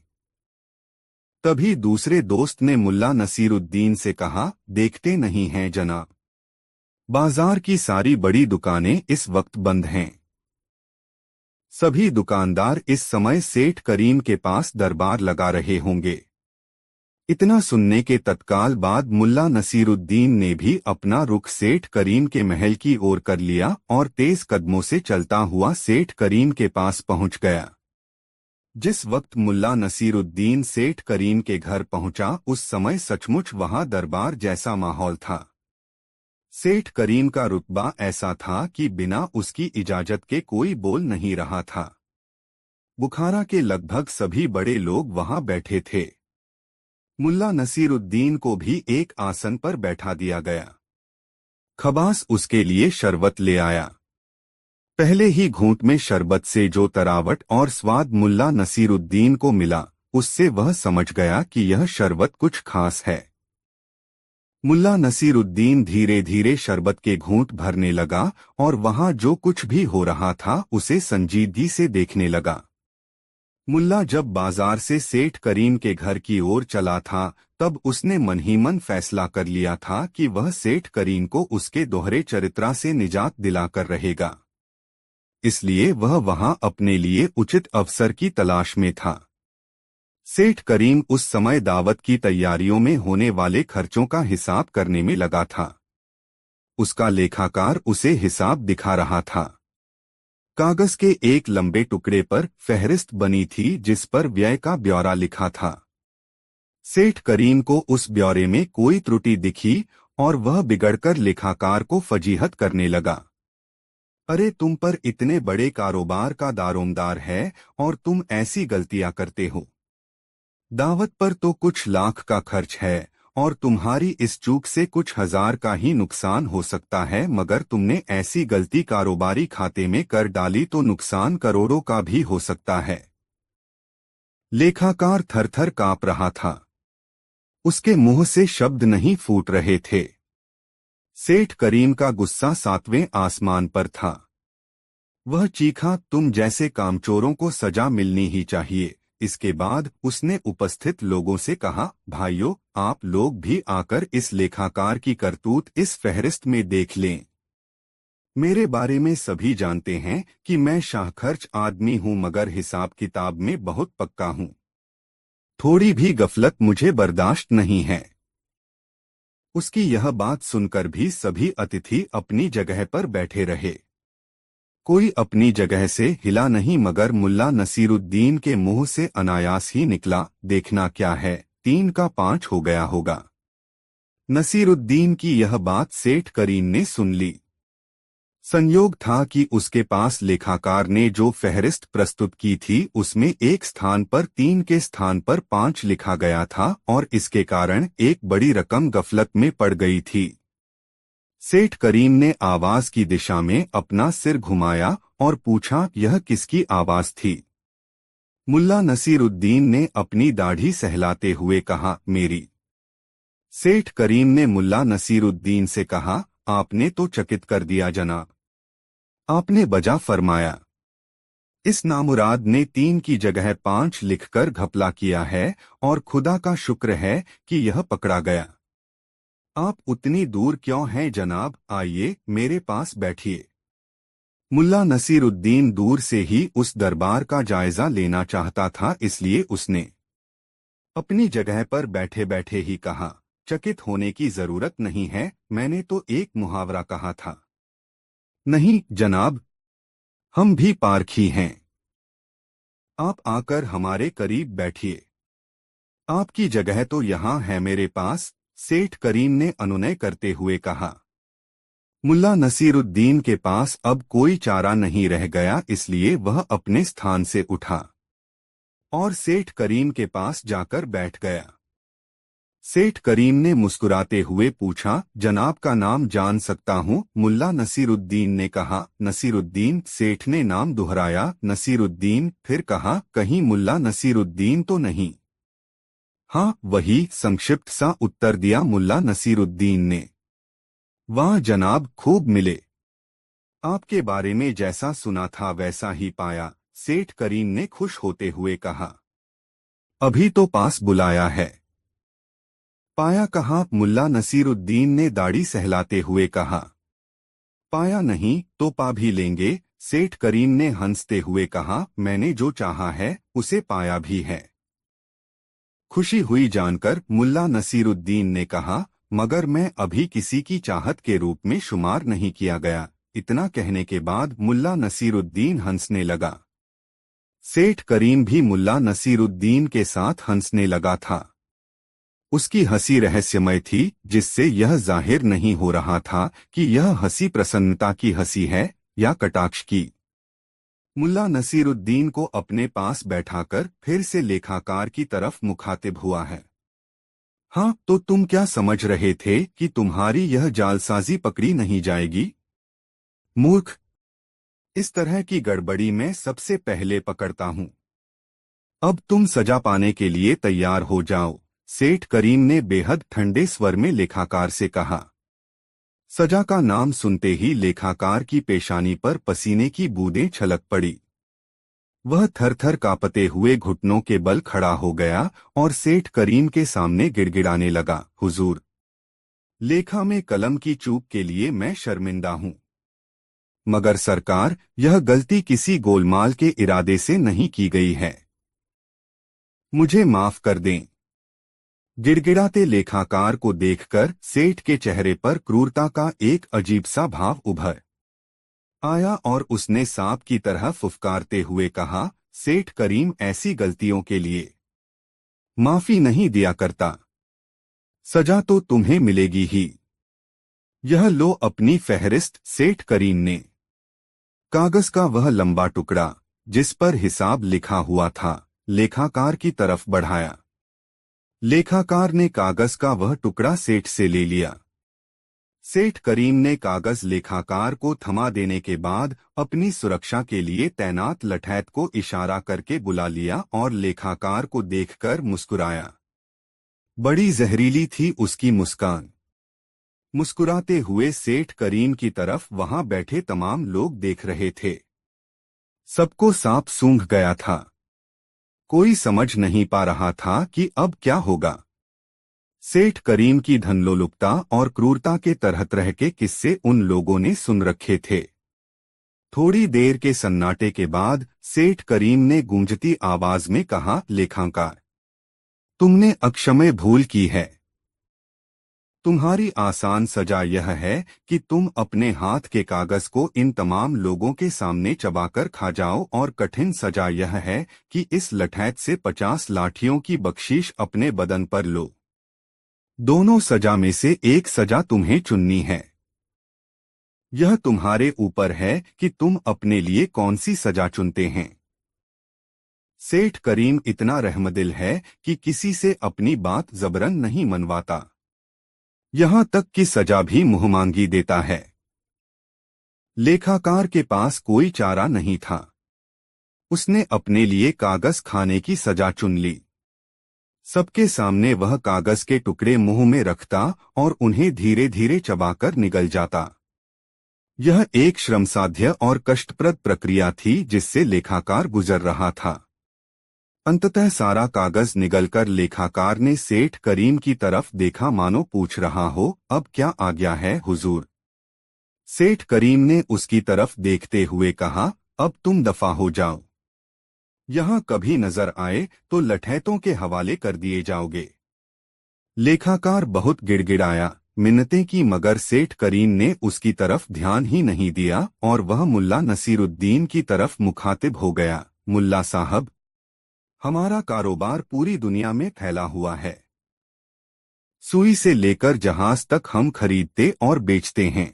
तभी दूसरे दोस्त ने मुल्ला नसीरुद्दीन से कहा, देखते नहीं हैं जनाब, बाजार की सारी बड़ी दुकानें इस वक्त बंद हैं। सभी दुकानदार इस समय सेठ करीम के पास दरबार लगा रहे होंगे। इतना सुनने के तत्काल बाद मुल्ला नसीरुद्दीन ने भी अपना रुख सेठ करीम के महल की ओर कर लिया और तेज कदमों से चलता हुआ सेठ करीम के पास पहुंच गया। जिस वक्त मुल्ला नसीरुद्दीन सेठ करीम के घर पहुंचा उस समय सचमुच वहां दरबार जैसा माहौल था। सेठ करीम का रुतबा ऐसा था कि बिना उसकी इजाजत के कोई बोल नहीं रहा था। बुखारा के लगभग सभी बड़े लोग वहां बैठे थे। मुल्ला नसीरुद्दीन को भी एक आसन पर बैठा दिया गया। खबास उसके लिए शरबत ले आया। पहले ही घूंट में शरबत से जो तरावट और स्वाद मुल्ला नसीरुद्दीन को मिला उससे वह समझ गया कि यह शरबत कुछ खास है। मुल्ला नसीरुद्दीन धीरे धीरे शरबत के घूंट भरने लगा और वहां जो कुछ भी हो रहा था उसे संजीदगी से देखने लगा। मुल्ला जब बाजार से सेठ करीम के घर की ओर चला था तब उसने मन ही मन फैसला कर लिया था कि वह सेठ करीम को उसके दोहरे चरित्रा से निजात दिलाकर रहेगा। इसलिए वह वहां अपने लिए उचित अवसर की तलाश में था। सेठ करीम उस समय दावत की तैयारियों में होने वाले खर्चों का हिसाब करने में लगा था। उसका लेखाकार उसे हिसाब दिखा रहा था। कागज के एक लंबे टुकड़े पर फहरिस्त बनी थी जिस पर व्यय का ब्यौरा लिखा था। सेठ करीम को उस ब्यौरे में कोई त्रुटि दिखी और वह बिगड़कर लेखाकार को फजीहत करने लगा। अरे, तुम पर इतने बड़े कारोबार का दारोमदार है और तुम ऐसी गलतियां करते हो। दावत पर तो कुछ लाख का खर्च है और तुम्हारी इस चूक से कुछ हजार का ही नुकसान हो सकता है, मगर तुमने ऐसी गलती कारोबारी खाते में कर डाली तो नुकसान करोड़ों का भी हो सकता है। लेखाकार थरथर कांप रहा था। उसके मुंह से शब्द नहीं फूट रहे थे। सेठ करीम का गुस्सा 7वें आसमान पर था। वह चीखा, तुम जैसे कामचोरों को सजा मिलनी ही चाहिए। इसके बाद उसने उपस्थित लोगों से कहा, भाइयों, आप लोग भी आकर इस लेखाकार की करतूत इस फहरिस्त में देख लें। मेरे बारे में सभी जानते हैं कि मैं शाहखर्च आदमी हूं, मगर हिसाब किताब में बहुत पक्का हूं। थोड़ी भी गफलत मुझे बर्दाश्त नहीं है। उसकी यह बात सुनकर भी सभी अतिथि अपनी जगह पर बैठे रहे। कोई अपनी जगह से हिला नहीं, मगर मुल्ला नसीरुद्दीन के मुंह से अनायास ही निकला, देखना क्या है, 3 का 5 हो गया होगा। नसीरुद्दीन की यह बात सेठ करीम ने सुन ली। संयोग था कि उसके पास लेखाकार ने जो फहरिस्त प्रस्तुत की थी उसमें एक स्थान पर 3 के स्थान पर 5 लिखा गया था और इसके कारण एक बड़ी रकम गफलत में पड़ गई थी। सेठ करीम ने आवाज की दिशा में अपना सिर घुमाया और पूछा, यह किसकी आवाज थी? मुल्ला नसीरुद्दीन ने अपनी दाढ़ी सहलाते हुए कहा, मेरी। सेठ करीम ने मुल्ला नसीरुद्दीन से कहा, आपने तो चकित कर दिया जनाब। आपने बजा फरमाया। इस नामुराद ने 3 की जगह 5 लिखकर घपला किया है और खुदा का शुक्र है कि यह पकड़ा गया। आप उतनी दूर क्यों हैं जनाब, आइए मेरे पास बैठिए। मुल्ला नसीरुद्दीन दूर से ही उस दरबार का जायजा लेना चाहता था, इसलिए उसने अपनी जगह पर बैठे बैठे ही कहा, चकित होने की जरूरत नहीं है, मैंने तो एक मुहावरा कहा था। नहीं जनाब, हम भी पारखी हैं। आप आकर हमारे करीब बैठिए। आपकी जगह तो यहाँ है मेरे पास, सेठ करीम ने अनुनय करते हुए कहा। मुल्ला नसीरुद्दीन के पास अब कोई चारा नहीं रह गया, इसलिए वह अपने स्थान से उठा और सेठ करीम के पास जाकर बैठ गया। सेठ करीम ने मुस्कुराते हुए पूछा, जनाब का नाम जान सकता हूँ? मुल्ला नसीरुद्दीन ने कहा। नसीरुद्दीन। सेठ ने नाम दोहराया, नसीरुद्दीन, फिर कहा, कहीं मुल्ला नसीरुद्दीन तो नहीं? हाँ वही, संक्षिप्त सा उत्तर दिया मुल्ला नसीरुद्दीन ने। वाह जनाब, खूब मिले। आपके बारे में जैसा सुना था वैसा ही पाया, सेठ करीम ने खुश होते हुए कहा। अभी तो पास बुलाया है। पाया कहाँ? मुल्ला नसीरुद्दीन ने दाढ़ी सहलाते हुए कहा। पाया नहीं तो पा भी लेंगे, सेठ करीम ने हंसते हुए कहा, मैंने जो चाहा है उसे पाया भी है। खुशी हुई जानकर मुल्ला नसीरुद्दीन ने कहा, मगर मैं अभी किसी की चाहत के रूप में शुमार नहीं किया गया। इतना कहने के बाद मुल्ला नसीरुद्दीन हंसने लगा। सेठ करीम भी मुल्ला नसीरुद्दीन के साथ हंसने लगा था। उसकी हंसी रहस्यमय थी, जिससे यह जाहिर नहीं हो रहा था कि यह हंसी प्रसन्नता की हंसी है या कटाक्ष की। मुल्ला नसीरुद्दीन को अपने पास बैठाकर फिर से लेखाकार की तरफ मुखातिब हुआ है। हाँ तो तुम क्या समझ रहे थे कि तुम्हारी यह जालसाजी पकड़ी नहीं जाएगी? मूर्ख, इस तरह की गड़बड़ी मैं सबसे पहले पकड़ता हूँ। अब तुम सजा पाने के लिए तैयार हो जाओ, सेठ करीम ने बेहद ठंडे स्वर में लेखाकार से कहा। सजा का नाम सुनते ही लेखाकार की पेशानी पर पसीने की बूंदें छलक पड़ी। वह थर-थर कांपते हुए घुटनों के बल खड़ा हो गया और सेठ करीम के सामने गिड़गिड़ाने लगा, हुजूर, लेखा में कलम की चूक के लिए मैं शर्मिंदा हूँ। मगर सरकार, यह गलती किसी गोलमाल के इरादे से नहीं की गई है। मुझे माफ कर दें। गिड़गिड़ाते लेखाकार को देखकर सेठ के चेहरे पर क्रूरता का एक अजीब सा भाव उभर आया और उसने सांप की तरह फुफकारते हुए कहा, सेठ करीम, ऐसी गलतियों के लिए माफी नहीं दिया करता। सजा तो तुम्हें मिलेगी ही। यह लो अपनी फहरिस्त। सेठ करीम ने कागज का वह लंबा टुकड़ा जिस पर हिसाब लिखा हुआ था लेखाकार की तरफ बढ़ाया। लेखाकार ने कागज का वह टुकड़ा सेठ से ले लिया। सेठ करीम ने कागज लेखाकार को थमा देने के बाद अपनी सुरक्षा के लिए तैनात लठैत को इशारा करके बुला लिया और लेखाकार को देखकर मुस्कुराया। बड़ी जहरीली थी उसकी मुस्कान। मुस्कुराते हुए सेठ करीम की तरफ वहां बैठे तमाम लोग देख रहे थे। सबको सांप सूंघ गया था। कोई समझ नहीं पा रहा था कि अब क्या होगा। सेठ करीम की धनलोलुपता और क्रूरता के तरह तरह के किस्से उन लोगों ने सुन रखे थे। थोड़ी देर के सन्नाटे के बाद सेठ करीम ने गूंजती आवाज में कहा, लेखाकार, तुमने अक्षम्य भूल की है। तुम्हारी आसान सजा यह है कि तुम अपने हाथ के कागज को इन तमाम लोगों के सामने चबाकर खा जाओ, और कठिन सजा यह है कि इस लठैत से 50 लाठियों की बख्शीश अपने बदन पर लो। दोनों सजा में से एक सजा तुम्हें चुननी है। यह तुम्हारे ऊपर है कि तुम अपने लिए कौन सी सजा चुनते हैं। सेठ करीम इतना रहमदिल है कि किसी से अपनी बात जबरन नहीं मनवाता, यहां तक कि सजा भी मुंहमांगी देता है। लेखाकार के पास कोई चारा नहीं था। उसने अपने लिए कागज खाने की सजा चुन ली। सबके सामने वह कागज के टुकड़े मुंह में रखता और उन्हें धीरे धीरे चबाकर निगल जाता। यह एक श्रमसाध्य और कष्टप्रद प्रक्रिया थी जिससे लेखाकार गुजर रहा था। अंततः सारा कागज निगलकर लेखाकार ने सेठ करीम की तरफ देखा, मानो पूछ रहा हो, अब क्या आज्ञा है हुजूर। सेठ करीम ने उसकी तरफ देखते हुए कहा, अब तुम दफा हो जाओ। यहां कभी नजर आए तो लठैतों के हवाले कर दिए जाओगे। लेखाकार बहुत गिड़गिड़ाया, मिन्नतें की, मगर सेठ करीम ने उसकी तरफ ध्यान ही नहीं दिया और वह मुल्ला नसीरुद्दीन की तरफ मुखातिब हो गया। मुल्ला साहब, हमारा कारोबार पूरी दुनिया में फैला हुआ है। सुई से लेकर जहाज तक हम खरीदते और बेचते हैं।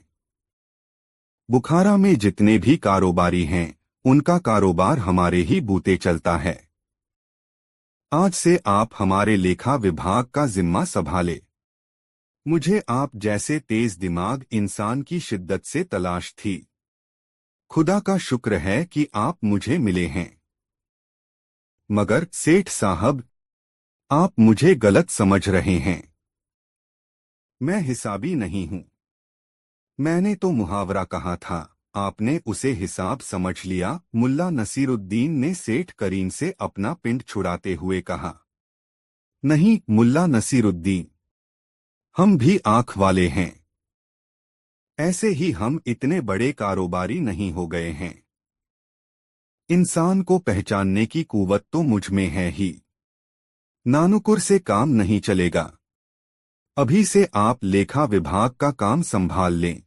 बुखारा में जितने भी कारोबारी हैं, उनका कारोबार हमारे ही बूते चलता है। आज से आप हमारे लेखा विभाग का जिम्मा संभाले। मुझे आप जैसे तेज दिमाग इंसान की शिद्दत से तलाश थी। खुदा का शुक्र है कि आप मुझे मिले हैं। मगर सेठ साहब, आप मुझे गलत समझ रहे हैं। मैं हिसाबी नहीं हूं। मैंने तो मुहावरा कहा था, आपने उसे हिसाब समझ लिया। मुल्ला नसीरुद्दीन ने सेठ करीम से अपना पिंड छुड़ाते हुए कहा। नहीं मुल्ला नसीरुद्दीन, हम भी आंख वाले हैं। ऐसे ही हम इतने बड़े कारोबारी नहीं हो गए हैं। इंसान को पहचानने की कुव्वत तो मुझ में है ही। नानुकुर से काम नहीं चलेगा। अभी से आप लेखा विभाग का काम संभाल लें।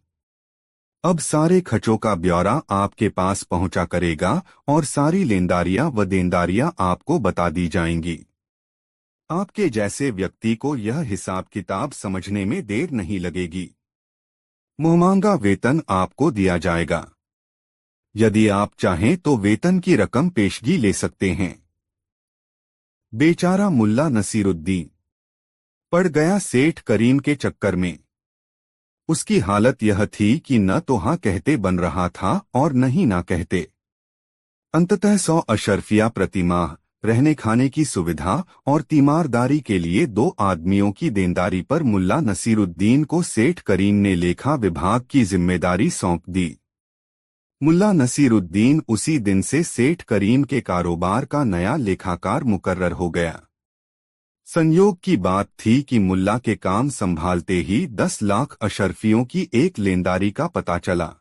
अब सारे खर्चों का ब्यौरा आपके पास पहुंचा करेगा और सारी लेनदारियां व देनदारियां आपको बता दी जाएंगी। आपके जैसे व्यक्ति को यह हिसाब किताब समझने में देर नहीं लगेगी। मुहमांगा वेतन आपको दिया जाएगा। यदि आप चाहें तो वेतन की रकम पेशगी ले सकते हैं। बेचारा मुल्ला नसीरुद्दीन पड़ गया सेठ करीम के चक्कर में। उसकी हालत यह थी कि न तो हाँ कहते बन रहा था और न ही ना कहते। अंततः 100 अशर्फिया प्रतिमाह रहने खाने की सुविधा और तीमारदारी के लिए 2 आदमियों की देनदारी पर मुल्ला नसीरुद्दीन को सेठ करीम ने लेखा विभाग की जिम्मेदारी सौंप दी। मुल्ला नसीरुद्दीन उसी दिन से सेठ करीम के कारोबार का नया लेखाकार मुकर्रर हो गया। संयोग की बात थी कि मुल्ला के काम संभालते ही 10 लाख अशर्फियों की एक लेनदारी का पता चला।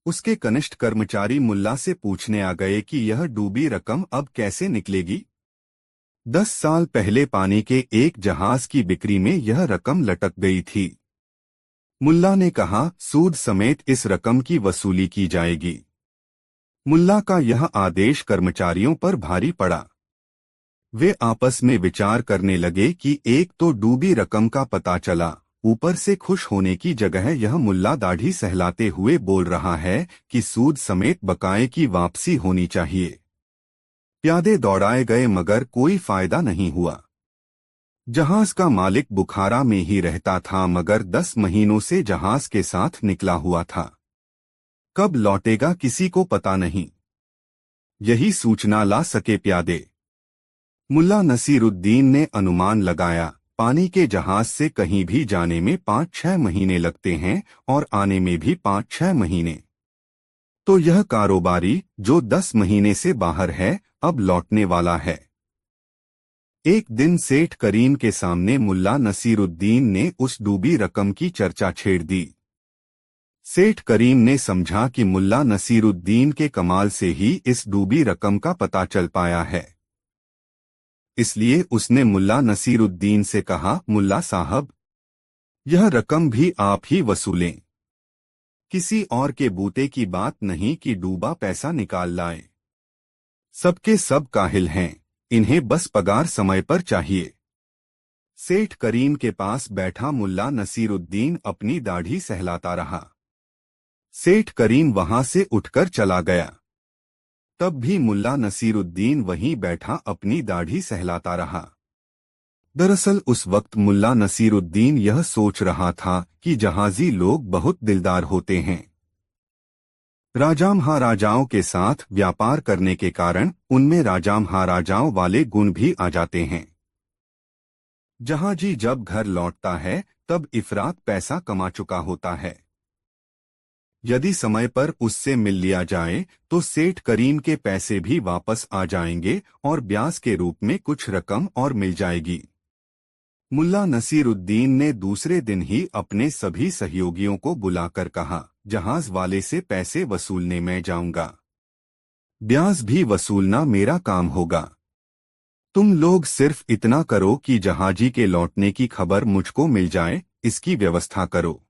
उसके कनिष्ठ कर्मचारी मुल्ला से पूछने आ गए कि यह डूबी रकम अब कैसे निकलेगी। 10 साल पहले पानी के एक जहाज की बिक्री में यह रकम लटक गई थी। मुल्ला ने कहा, सूद समेत इस रकम की वसूली की जाएगी। मुल्ला का यह आदेश कर्मचारियों पर भारी पड़ा। वे आपस में विचार करने लगे कि एक तो डूबी रकम का पता चला, ऊपर से खुश होने की जगह यह मुल्ला दाढ़ी सहलाते हुए बोल रहा है कि सूद समेत बकाये की वापसी होनी चाहिए। प्यादे दौड़ाए गए मगर कोई फायदा नहीं हुआ। जहाज का मालिक बुखारा में ही रहता था मगर 10 महीनों से जहाज के साथ निकला हुआ था। कब लौटेगा किसी को पता नहीं। यही सूचना ला सके प्यादे। मुल्ला नसीरुद्दीन ने अनुमान लगाया, पानी के जहाज से कहीं भी जाने में 5-6 महीने लगते हैं और आने में भी 5-6 महीने। तो यह कारोबारी जो 10 महीने से बाहर है अब लौटने वाला है। एक दिन सेठ करीम के सामने मुल्ला नसीरुद्दीन ने उस डूबी रकम की चर्चा छेड़ दी। सेठ करीम ने समझा कि मुल्ला नसीरुद्दीन के कमाल से ही इस डूबी रकम का पता चल पाया है। इसलिए उसने मुल्ला नसीरुद्दीन से कहा, मुल्ला साहब, यह रकम भी आप ही वसूलें। किसी और के बूते की बात नहीं कि डूबा पैसा निकाल लाए। सबके सब काहिल हैं, इन्हें बस पगार समय पर चाहिए। सेठ करीम के पास बैठा मुल्ला नसीरुद्दीन अपनी दाढ़ी सहलाता रहा। सेठ करीम वहां से उठकर चला गया। तब भी मुल्ला नसीरुद्दीन वहीं बैठा अपनी दाढ़ी सहलाता रहा। दरअसल उस वक्त मुल्ला नसीरुद्दीन यह सोच रहा था कि जहाजी लोग बहुत दिलदार होते हैं। राजा महाराजाओं के साथ व्यापार करने के कारण उनमें राजा महाराजाओं वाले गुण भी आ जाते हैं। जहाजी जब घर लौटता है तब इफरात पैसा कमा चुका होता है। यदि समय पर उससे मिल लिया जाए तो सेठ करीम के पैसे भी वापस आ जाएंगे और ब्याज के रूप में कुछ रकम और मिल जाएगी। मुल्ला नसीरुद्दीन ने दूसरे दिन ही अपने सभी सहयोगियों को बुलाकर कहा, जहाज वाले से पैसे वसूलने मैं जाऊंगा। ब्याज भी वसूलना मेरा काम होगा। तुम लोग सिर्फ इतना करो कि जहाजी के लौटने की खबर मुझको मिल जाए, इसकी व्यवस्था करो।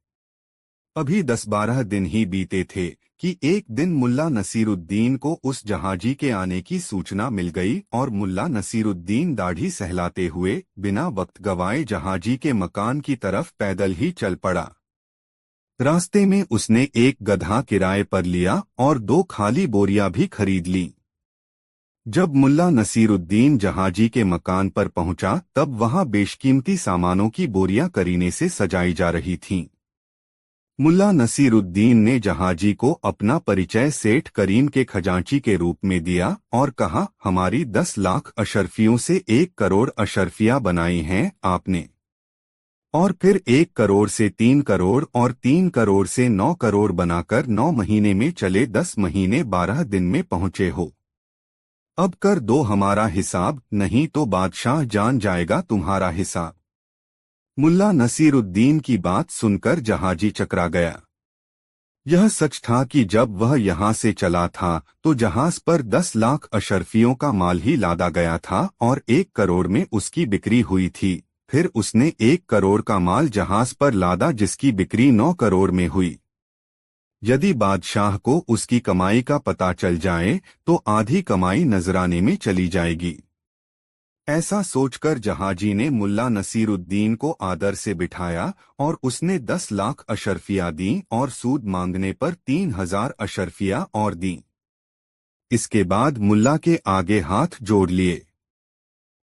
अभी 10-12 दिन ही बीते थे कि एक दिन मुल्ला नसीरुद्दीन को उस जहाजी के आने की सूचना मिल गई और मुल्ला नसीरुद्दीन दाढ़ी सहलाते हुए बिना वक्त गवाए जहाजी के मकान की तरफ पैदल ही चल पड़ा। रास्ते में उसने एक गधा किराए पर लिया और 2 खाली बोरियां भी खरीद ली। जब मुल्ला नसीरुद्दीन जहाजी के मकान पर पहुंचा तब वहां बेशकीमती सामानों की बोरियां करीने से सजाई जा रही थीं। मुल्ला नसीरुद्दीन ने जहाजी को अपना परिचय सेठ करीम के खजांची के रूप में दिया और कहा, हमारी 10 लाख अशर्फियों से 1 करोड़ अशर्फियां बनाई हैं आपने, और फिर 1 करोड़ से 3 करोड़ और 3 करोड़ से 9 करोड़ बनाकर 9 महीने में चले 10 महीने 12 दिन में पहुंचे हो। अब कर दो हमारा हिसाब, नहीं तो बादशाह जान जाएगा तुम्हारा हिसाब। मुल्ला नसीरुद्दीन की बात सुनकर जहाजी चकरा गया। यह सच था कि जब वह यहाँ से चला था तो जहाज पर 10 लाख अशर्फियों का माल ही लादा गया था और 1 करोड़ में उसकी बिक्री हुई थी। फिर उसने 1 करोड़ का माल जहाज पर लादा जिसकी बिक्री 9 करोड़ में हुई। यदि बादशाह को उसकी कमाई का पता चल जाए तो आधी कमाई नजराने में चली जाएगी। ऐसा सोचकर जहाजी ने मुल्ला नसीरुद्दीन को आदर से बिठाया और उसने 10 लाख अशर्फिया दी और सूद मांगने पर 3000 अशर्फिया और दी। इसके बाद मुल्ला के आगे हाथ जोड़ लिए।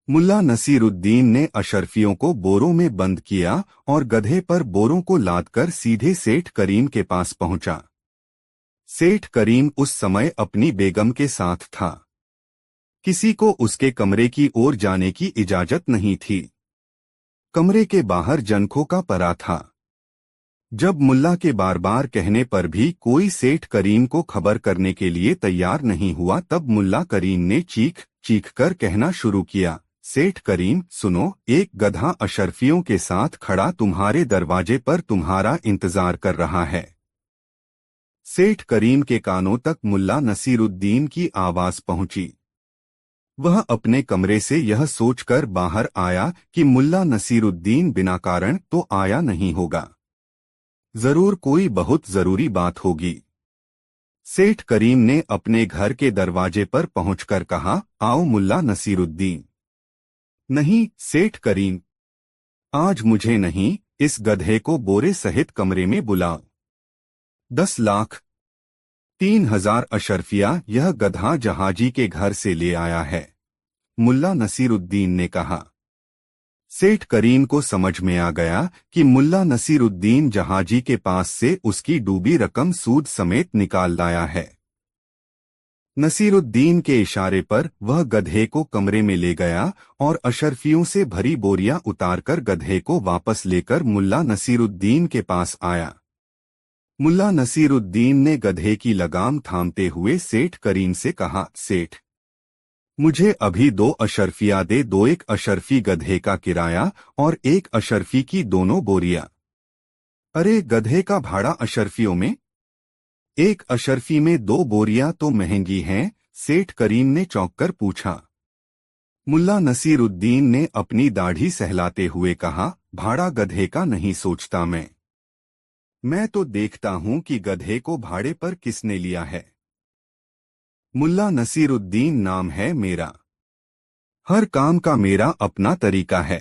मुल्ला नसीरुद्दीन ने अशर्फियों को बोरों में बंद किया और गधे पर बोरों को लादकर सीधे सेठ करीम के पास पहुंचा। सेठ करीम उस समय अपनी बेगम के साथ था। किसी को उसके कमरे की ओर जाने की इजाजत नहीं थी। कमरे के बाहर जनखों का परा था। जब मुल्ला के बार बार कहने पर भी कोई सेठ करीम को खबर करने के लिए तैयार नहीं हुआ तब मुल्ला करीम ने चीख कर कहना शुरू किया, सेठ करीम सुनो, एक गधा अशर्फियों के साथ खड़ा तुम्हारे दरवाजे पर तुम्हारा इंतजार कर रहा है। सेठ करीम के कानों तक मुल्ला नसीरुद्दीन की आवाज पहुंची। वह अपने कमरे से यह सोचकर बाहर आया कि मुल्ला नसीरुद्दीन बिना कारण तो आया नहीं होगा, जरूर कोई बहुत जरूरी बात होगी। सेठ करीम ने अपने घर के दरवाजे पर पहुंचकर कहा, आओ मुल्ला नसीरुद्दीन। नहीं सेठ करीम, आज मुझे नहीं, इस गधे को बोरे सहित कमरे में बुलाओ। 10 लाख 3000 अशर्फिया यह गधा जहाजी के घर से ले आया है, मुल्ला नसीरुद्दीन ने कहा। सेठ करीम को समझ में आ गया कि मुल्ला नसीरुद्दीन जहाजी के पास से उसकी डूबी रकम सूद समेत निकाल लाया है। नसीरुद्दीन के इशारे पर वह गधे को कमरे में ले गया और अशर्फियों से भरी बोरियां उतारकर गधे को वापस लेकर मुल्ला नसीरुद्दीन के पास आया। मुल्ला नसीरुद्दीन ने गधे की लगाम थामते हुए सेठ करीम से कहा, सेठ, मुझे अभी 2 अशर्फिया दे दो, 1 अशर्फी गधे का किराया और 1 अशर्फी की दोनों बोरियां। अरे गधे का भाड़ा अशर्फियों में? 1 अशर्फी में 2 बोरियां तो महंगी हैं, सेठ करीम ने चौंककर पूछा। मुल्ला नसीरुद्दीन ने अपनी दाढ़ी सहलाते हुए कहा, भाड़ा गधे का नहीं सोचता मैं तो देखता हूं कि गधे को भाड़े पर किसने लिया है। मुल्ला नसीरुद्दीन नाम है मेरा। हर काम का मेरा अपना तरीका है।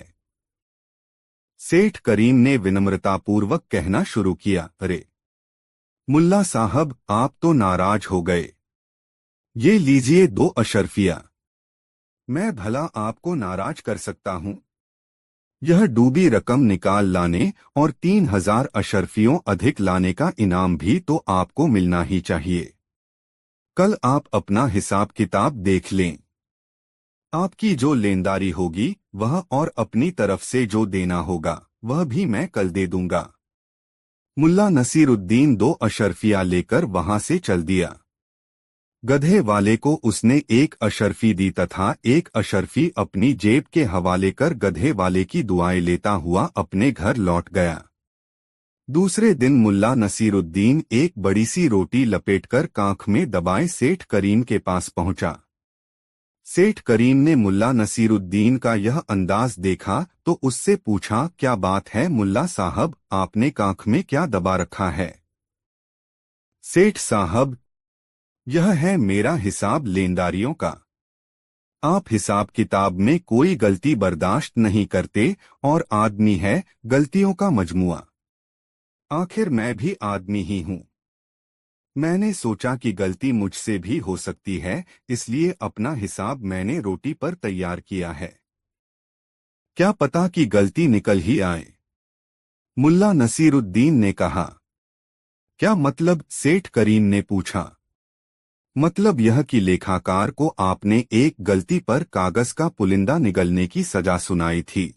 सेठ करीम ने विनम्रतापूर्वक कहना शुरू किया, अरे मुल्ला साहब, आप तो नाराज हो गए। ये लीजिए 2 अशर्फिया। मैं भला आपको नाराज कर सकता हूं? यह डूबी रकम निकाल लाने और 3,000 अशर्फियों अधिक लाने का इनाम भी तो आपको मिलना ही चाहिए। कल आप अपना हिसाब किताब देख लें। आपकी जो लेनदारी होगी वह और अपनी तरफ से जो देना होगा वह भी मैं कल दे दूंगा। मुल्ला नसीरुद्दीन 2 अशर्फिया लेकर वहां से चल दिया। गधे वाले को उसने 1 अशर्फी दी तथा 1 अशर्फी अपनी जेब के हवाले कर गधे वाले की दुआएं लेता हुआ अपने घर लौट गया। दूसरे दिन मुल्ला नसीरुद्दीन एक बड़ी सी रोटी लपेटकर कांख में दबाए सेठ करीम के पास पहुंचा। सेठ करीम ने मुल्ला नसीरुद्दीन का यह अंदाज देखा तो उससे पूछा, क्या बात है मुल्ला साहब, आपने कांख में क्या दबा रखा है? सेठ साहब, यह है मेरा हिसाब लेनदारियों का। आप हिसाब किताब में कोई गलती बर्दाश्त नहीं करते और आदमी है गलतियों का मजमुआ। आखिर मैं भी आदमी ही हूं। मैंने सोचा कि गलती मुझसे भी हो सकती है, इसलिए अपना हिसाब मैंने रोटी पर तैयार किया है। क्या पता कि गलती निकल ही आए। मुल्ला नसीरुद्दीन ने कहा। क्या मतलब? सेठ करीम ने पूछा। मतलब यह कि लेखाकार को आपने एक गलती पर कागज का पुलिंदा निगलने की सजा सुनाई थी।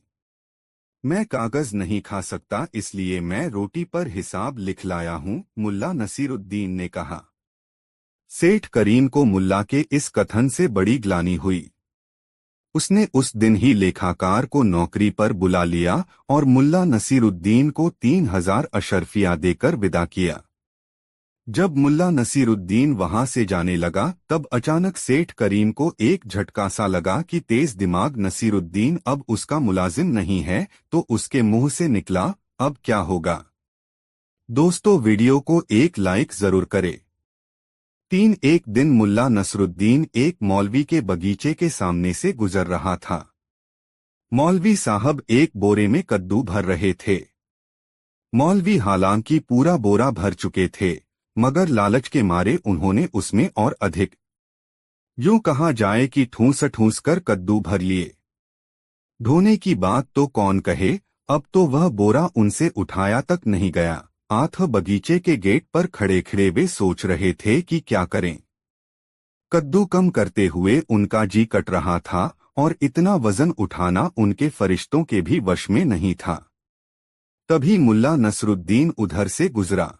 मैं कागज नहीं खा सकता, इसलिए मैं रोटी पर हिसाब लिख लाया हूं, मुल्ला नसीरुद्दीन ने कहा। सेठ करीम को मुल्ला के इस कथन से बड़ी ग्लानि हुई। उसने उस दिन ही लेखाकार को नौकरी पर बुला लिया और मुल्ला नसीरुद्दीन को 3,000 अशर्फिया देकर विदा किया। जब मुल्ला नसीरुद्दीन वहां से जाने लगा तब अचानक सेठ करीम को एक झटका सा लगा कि तेज दिमाग नसीरुद्दीन अब उसका मुलाजिम नहीं है, तो उसके मुंह से निकला, अब क्या होगा? दोस्तों, वीडियो को एक लाइक जरूर करें। एक दिन मुल्ला नसरुद्दीन एक मौलवी के बगीचे के सामने से गुजर रहा था। मौलवी साहब एक बोरे में कद्दू भर रहे थे। मौलवी हालांकि पूरा बोरा भर चुके थे, मगर लालच के मारे उन्होंने उसमें और अधिक, यूं कहा जाए कि ठूस ठूस कर कद्दू भर लिए। ढोने की बात तो कौन कहे, अब तो वह बोरा उनसे उठाया तक नहीं गया। आठ बगीचे के गेट पर खड़े खड़े वे सोच रहे थे कि क्या करें। कद्दू कम करते हुए उनका जी कट रहा था और इतना वजन उठाना उनके फरिश्तों के भी वश में नहीं था। तभी मुल्ला नसरुद्दीन उधर से गुजरा।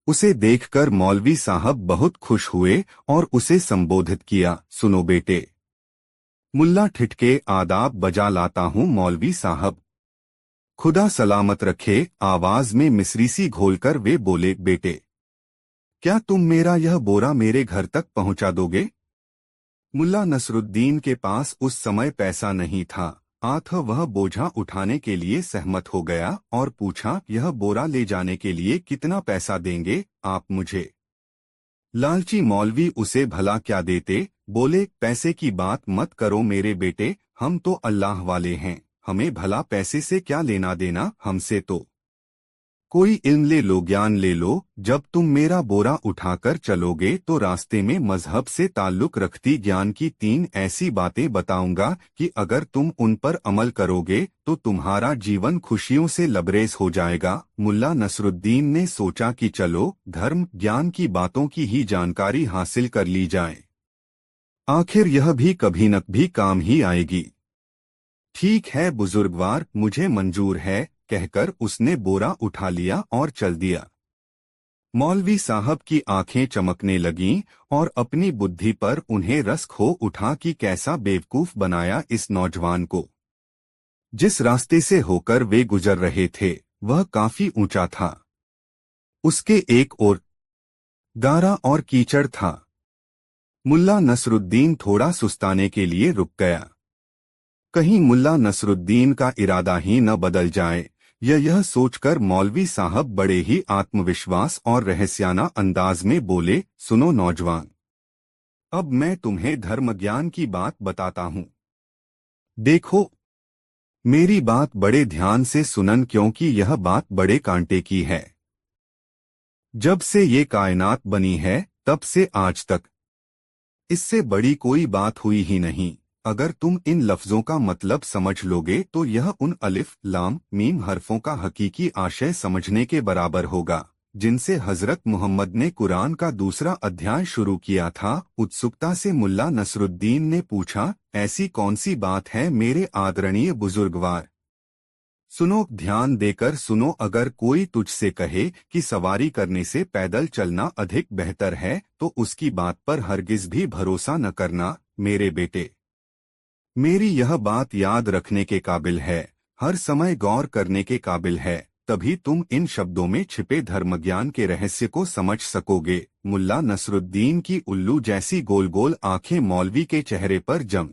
उसे देखकर मौलवी साहब बहुत खुश हुए और उसे संबोधित किया, सुनो बेटे। मुल्ला ठिठके, आदाब बजा लाता हूँ मौलवी साहब। खुदा सलामत रखे, आवाज में मिस्री सी घोलकर वे बोले, बेटे, क्या तुम मेरा यह बोरा मेरे घर तक पहुंचा दोगे? मुल्ला नसरुद्दीन के पास उस समय पैसा नहीं था, वह बोझा उठाने के लिए सहमत हो गया और पूछा, यह बोरा ले जाने के लिए कितना पैसा देंगे आप मुझे? लालची मौलवी उसे भला क्या देते, बोले, पैसे की बात मत करो मेरे बेटे, हम तो अल्लाह वाले हैं, हमें भला पैसे से क्या लेना देना, हमसे तो कोई इल्म ले लो, ज्ञान ले लो। जब तुम मेरा बोरा उठाकर चलोगे तो रास्ते में मजहब से ताल्लुक रखती ज्ञान की 3 ऐसी बातें बताऊंगा कि अगर तुम उन पर अमल करोगे तो तुम्हारा जीवन खुशियों से लबरेज हो जाएगा। मुल्ला नसरुद्दीन ने सोचा कि चलो धर्म ज्ञान की बातों की ही जानकारी हासिल कर ली जाए, आखिर यह भी कभी न कभी काम ही आएगी। ठीक है बुजुर्गवार, मुझे मंजूर है, कहकर उसने बोरा उठा लिया और चल दिया। मौलवी साहब की आंखें चमकने लगीं और अपनी बुद्धि पर उन्हें रस खो उठा कि कैसा बेवकूफ बनाया इस नौजवान को। जिस रास्ते से होकर वे गुजर रहे थे वह काफी ऊंचा था। उसके एक ओर गारा और कीचड़ था। मुल्ला नसरुद्दीन थोड़ा सुस्ताने के लिए रुक गया। कहीं मुल्ला नसरुद्दीन का इरादा ही न बदल जाए, यह सोचकर मौलवी साहब बड़े ही आत्मविश्वास और रहस्याना अंदाज में बोले, सुनो नौजवान, अब मैं तुम्हें धर्म ज्ञान की बात बताता हूँ। देखो, मेरी बात बड़े ध्यान से सुनन, क्योंकि यह बात बड़े कांटे की है। जब से ये कायनात बनी है तब से आज तक इससे बड़ी कोई बात हुई ही नहीं। अगर तुम इन लफ्जों का मतलब समझ लोगे तो यह उन अलिफ लाम मीम हरफों का हकीकी आशय समझने के बराबर होगा जिनसे हजरत मोहम्मद ने कुरान का दूसरा अध्याय शुरू किया था। उत्सुकता से मुल्ला नसरुद्दीन ने पूछा, ऐसी कौन सी बात है मेरे आदरणीय बुजुर्गवार? सुनो, ध्यान देकर सुनो। अगर कोई तुझसे कहे कि सवारी करने से पैदल चलना अधिक बेहतर है तो उसकी बात पर हरगिज भी भरोसा न करना मेरे बेटे। मेरी यह बात याद रखने के काबिल है, हर समय गौर करने के काबिल है, तभी तुम इन शब्दों में छिपे धर्मज्ञान के रहस्य को समझ सकोगे। मुल्ला नसरुद्दीन की उल्लू जैसी गोल गोल आंखें मौलवी के चेहरे पर जम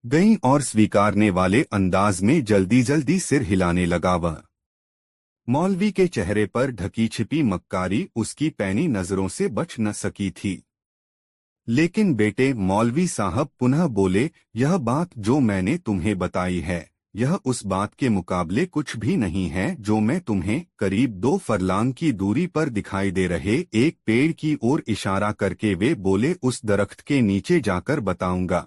गईं और स्वीकारने वाले अंदाज में जल्दी जल्दी सिर हिलाने लगा वह। मौलवी के चेहरे पर ढकी छिपी मक्कारी उसकी पैनी नजरों से बच न सकी थी। लेकिन बेटे, मौलवी साहब पुनः बोले, यह बात जो मैंने तुम्हें बताई है यह उस बात के मुकाबले कुछ भी नहीं है जो मैं तुम्हें करीब 2 फरलांग की दूरी पर दिखाई दे रहे एक पेड़ की ओर इशारा करके वे बोले, उस दरख्त के नीचे जाकर बताऊंगा।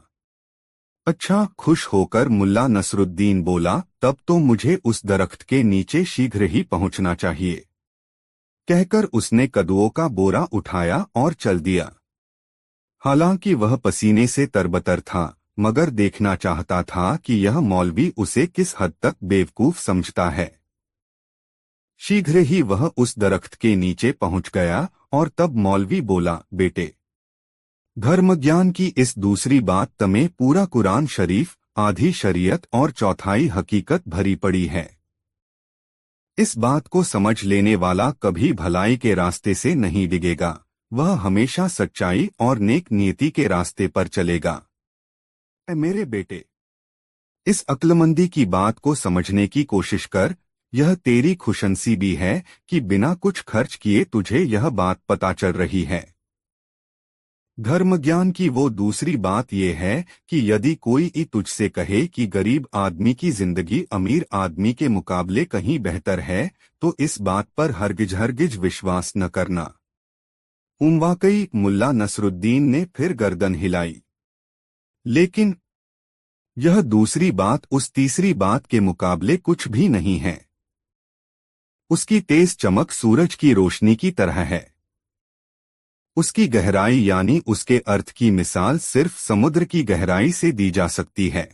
अच्छा, खुश होकर मुल्ला नसरुद्दीन बोला, तब तो मुझे उस दरख्त के नीचे शीघ्र ही पहुंचना चाहिए। कहकर उसने कदुओं का बोरा उठाया और चल दिया। हालांकि वह पसीने से तरबतर था, मगर देखना चाहता था कि यह मौलवी उसे किस हद तक बेवकूफ समझता है। शीघ्र ही वह उस दरख्त के नीचे पहुंच गया और तब मौलवी बोला, बेटे, धर्मज्ञान की इस दूसरी बात तमें पूरा कुरान शरीफ, आधी शरीयत और चौथाई हकीकत भरी पड़ी है। इस बात को समझ लेने वाला कभी भलाई के रास्ते से नहीं डिगेगा, वह हमेशा सच्चाई और नेक नियति के रास्ते पर चलेगा। मेरे बेटे, इस अक्लमंदी की बात को समझने की कोशिश कर। यह तेरी खुशनसीबी है कि बिना कुछ खर्च किए तुझे यह बात पता चल रही है। धर्मज्ञान की वो दूसरी बात यह है कि यदि कोई तुझसे कहे कि गरीब आदमी की जिंदगी अमीर आदमी के मुकाबले कहीं बेहतर है तो इस बात पर हरगिज हरगिज विश्वास न करना। वाकई मुल्ला नसरुद्दीन ने फिर गर्दन हिलाई। लेकिन यह दूसरी बात उस तीसरी बात के मुकाबले कुछ भी नहीं है। उसकी तेज चमक सूरज की रोशनी की तरह है। उसकी गहराई यानी उसके अर्थ की मिसाल सिर्फ समुद्र की गहराई से दी जा सकती है।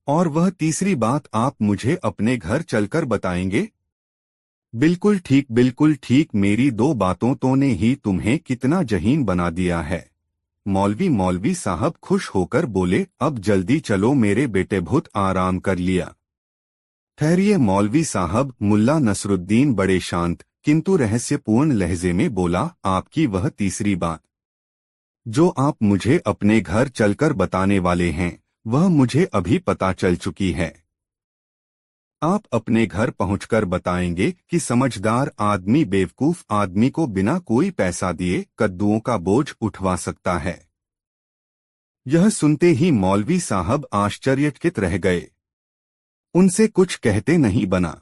और वह तीसरी बात आप मुझे अपने घर चलकर बताएंगे? बिल्कुल ठीक, बिल्कुल ठीक। मेरी 2 बातों तो ने ही तुम्हें कितना जहीन बना दिया है। मौलवी साहब खुश होकर बोले, अब जल्दी चलो मेरे बेटे, बहुत आराम कर लिया। ठहरिए मौलवी साहब। मुल्ला नसरुद्दीन बड़े शांत किंतु रहस्यपूर्ण लहजे में बोला, आपकी वह तीसरी बात जो आप मुझे अपने घर चलकर बताने वाले हैं वह मुझे अभी पता चल चुकी है। आप अपने घर पहुंचकर बताएंगे कि समझदार आदमी बेवकूफ आदमी को बिना कोई पैसा दिए कद्दुओं का बोझ उठवा सकता है। यह सुनते ही मौलवी साहब आश्चर्यचकित रह गए। उनसे कुछ कहते नहीं बना।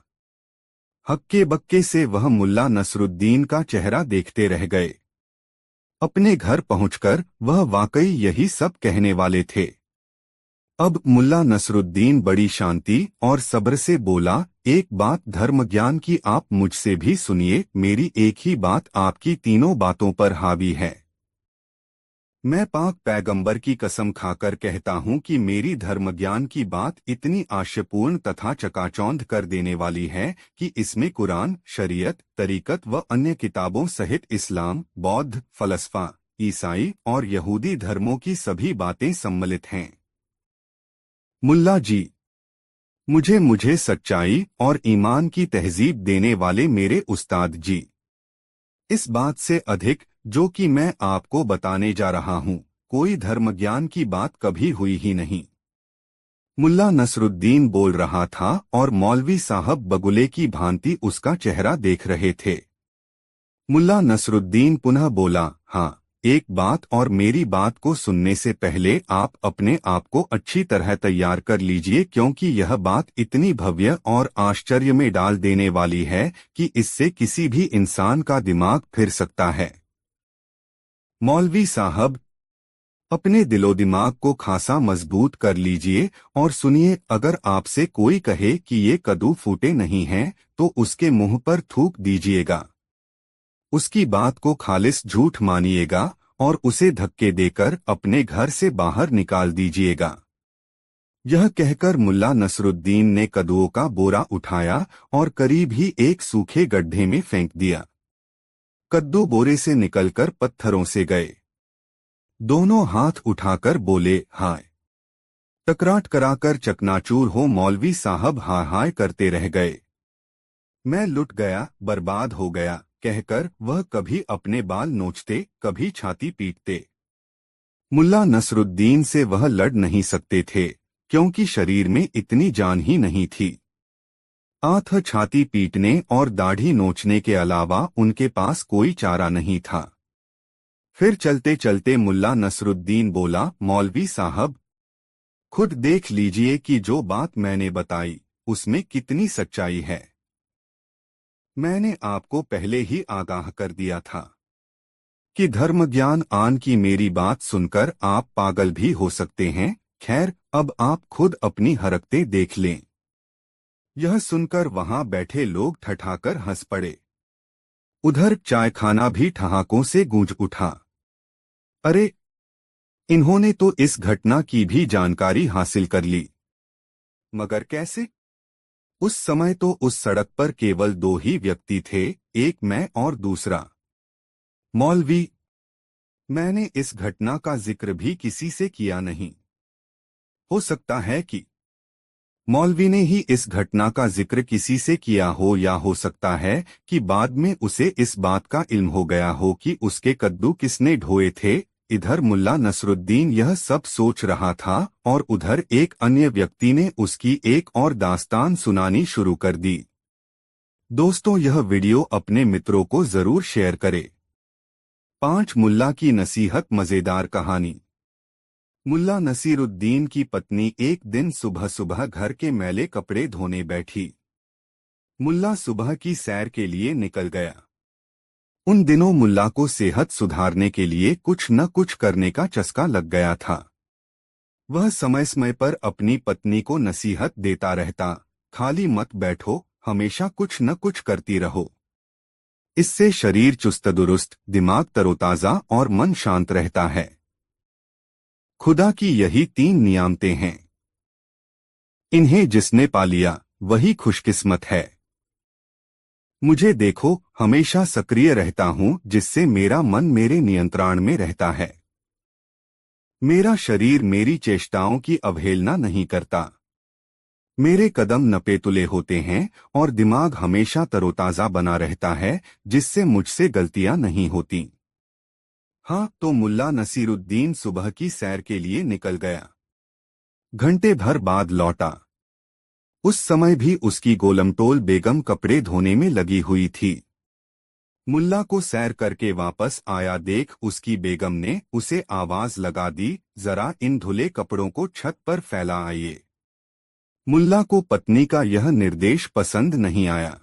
हक्के बक्के से वह मुल्ला नसरुद्दीन का चेहरा देखते रह गए। अपने घर पहुंचकर वह वाकई यही सब कहने वाले थे। अब मुल्ला नसरुद्दीन बड़ी शांति और सब्र से बोला, एक बात धर्मज्ञान की आप मुझसे भी सुनिए। मेरी एक ही बात आपकी तीनों बातों पर हावी है। मैं पाक पैगंबर की कसम खाकर कहता हूँ कि मेरी धर्मज्ञान की बात इतनी आशयपूर्ण तथा चकाचौंध कर देने वाली है कि इसमें कुरान, शरीयत, तरीकत व अन्य किताबों सहित इस्लाम, बौद्ध, फलसफा, ईसाई और यहूदी धर्मों की सभी बातें सम्मिलित हैं। मुल्ला जी, मुझे मुझे सच्चाई और ईमान की तहजीब देने वाले मेरे उस्ताद जी, इस बात से अधिक जो कि मैं आपको बताने जा रहा हूँ, कोई धर्मज्ञान की बात कभी हुई ही नहीं। मुल्ला नसरुद्दीन बोल रहा था और मौलवी साहब बगुले की भांति उसका चेहरा देख रहे थे। मुल्ला नसरुद्दीन पुनः बोला, हाँ, एक बात, और मेरी बात को सुनने से पहले आप अपने आप को अच्छी तरह तैयार कर लीजिए, क्योंकि यह बात इतनी भव्य और आश्चर्य में डाल देने वाली है कि इससे किसी भी इंसान का दिमाग फिर सकता है। मौलवी साहब, अपने दिलो दिमाग को खासा मजबूत कर लीजिए और सुनिए, अगर आपसे कोई कहे कि ये कद्दू फूटे नहीं हैं, तो उसके मुंह पर थूक दीजिएगा। उसकी बात को खालिस झूठ मानिएगा और उसे धक्के देकर अपने घर से बाहर निकाल दीजिएगा। यह कहकर मुल्ला नसरुद्दीन ने कद्दुओं का बोरा उठाया और करीब ही एक सूखे गड्ढे में फेंक दिया। कद्दू बोरे से निकलकर पत्थरों से गए। दोनों हाथ उठाकर बोले, हाय। टकराट कराकर चकनाचूर हो मौलवी साहब हाय हाय करते रह गए। मैं लुट गया, बर्बाद हो गया, कहकर वह कभी अपने बाल नोचते, कभी छाती पीटते। मुल्ला नसरुद्दीन से वह लड़ नहीं सकते थे, क्योंकि शरीर में इतनी जान ही नहीं थी। आंथ छाती पीटने और दाढ़ी नोचने के अलावा उनके पास कोई चारा नहीं था। फिर चलते चलते मुल्ला नसरुद्दीन बोला, मौलवी साहब, खुद देख लीजिए कि जो बात मैंने बताई उसमें कितनी सच्चाई है। मैंने आपको पहले ही आगाह कर दिया था कि धर्मज्ञान आन की मेरी बात सुनकर आप पागल भी हो सकते हैं। खैर, अब आप खुद अपनी हरकतें देख लें। यह सुनकर वहां बैठे लोग ठठाकर हंस पड़े। उधर चायखाना भी ठहाकों से गूंज उठा। अरे, इन्होंने तो इस घटना की भी जानकारी हासिल कर ली। मगर कैसे? उस समय तो उस सड़क पर केवल दो ही व्यक्ति थे, एक मैं और दूसरा मौलवी। मैंने इस घटना का जिक्र भी किसी से किया नहीं। हो सकता है कि मौलवी ने ही इस घटना का जिक्र किसी से किया हो, या हो सकता है कि बाद में उसे इस बात का इल्म हो गया हो कि उसके कद्दू किसने ढोए थे। इधर मुल्ला नसरुद्दीन यह सब सोच रहा था और उधर एक अन्य व्यक्ति ने उसकी एक और दास्तान सुनानी शुरू कर दी। दोस्तों, यह वीडियो अपने मित्रों को जरूर शेयर करें। 5 मुल्ला की नसीहत मजेदार कहानी। मुल्ला नसीरुद्दीन की पत्नी एक दिन सुबह सुबह घर के मैले कपड़े धोने बैठी। मुल्ला सुबह की सैर के लिए निकल गया। उन दिनों मुल्ला को सेहत सुधारने के लिए कुछ न कुछ करने का चस्का लग गया था। वह समय समय पर अपनी पत्नी को नसीहत देता रहता, खाली मत बैठो, हमेशा कुछ न कुछ करती रहो। इससे शरीर चुस्त दुरुस्त, दिमाग तरोताजा और मन शांत रहता है। खुदा की यही 3 नियामतें हैं। इन्हें जिसने पा लिया वही खुशकिस्मत है। मुझे देखो, हमेशा सक्रिय रहता हूँ, जिससे मेरा मन मेरे नियंत्रण में रहता है। मेरा शरीर मेरी चेष्टाओं की अवहेलना नहीं करता। मेरे कदम नपेतुले होते हैं और दिमाग हमेशा तरोताजा बना रहता है, जिससे मुझसे गलतियां नहीं होती। हाँ, तो मुल्ला नसीरुद्दीन सुबह की सैर के लिए निकल गया। घंटे भर बाद लौटा। उस समय भी उसकी गोलमटोल बेगम कपड़े धोने में लगी हुई थी। मुल्ला को सैर करके वापस आया देख उसकी बेगम ने उसे आवाज लगा दी, जरा इन धुले कपड़ों को छत पर फैला आइए। मुल्ला को पत्नी का यह निर्देश पसंद नहीं आया।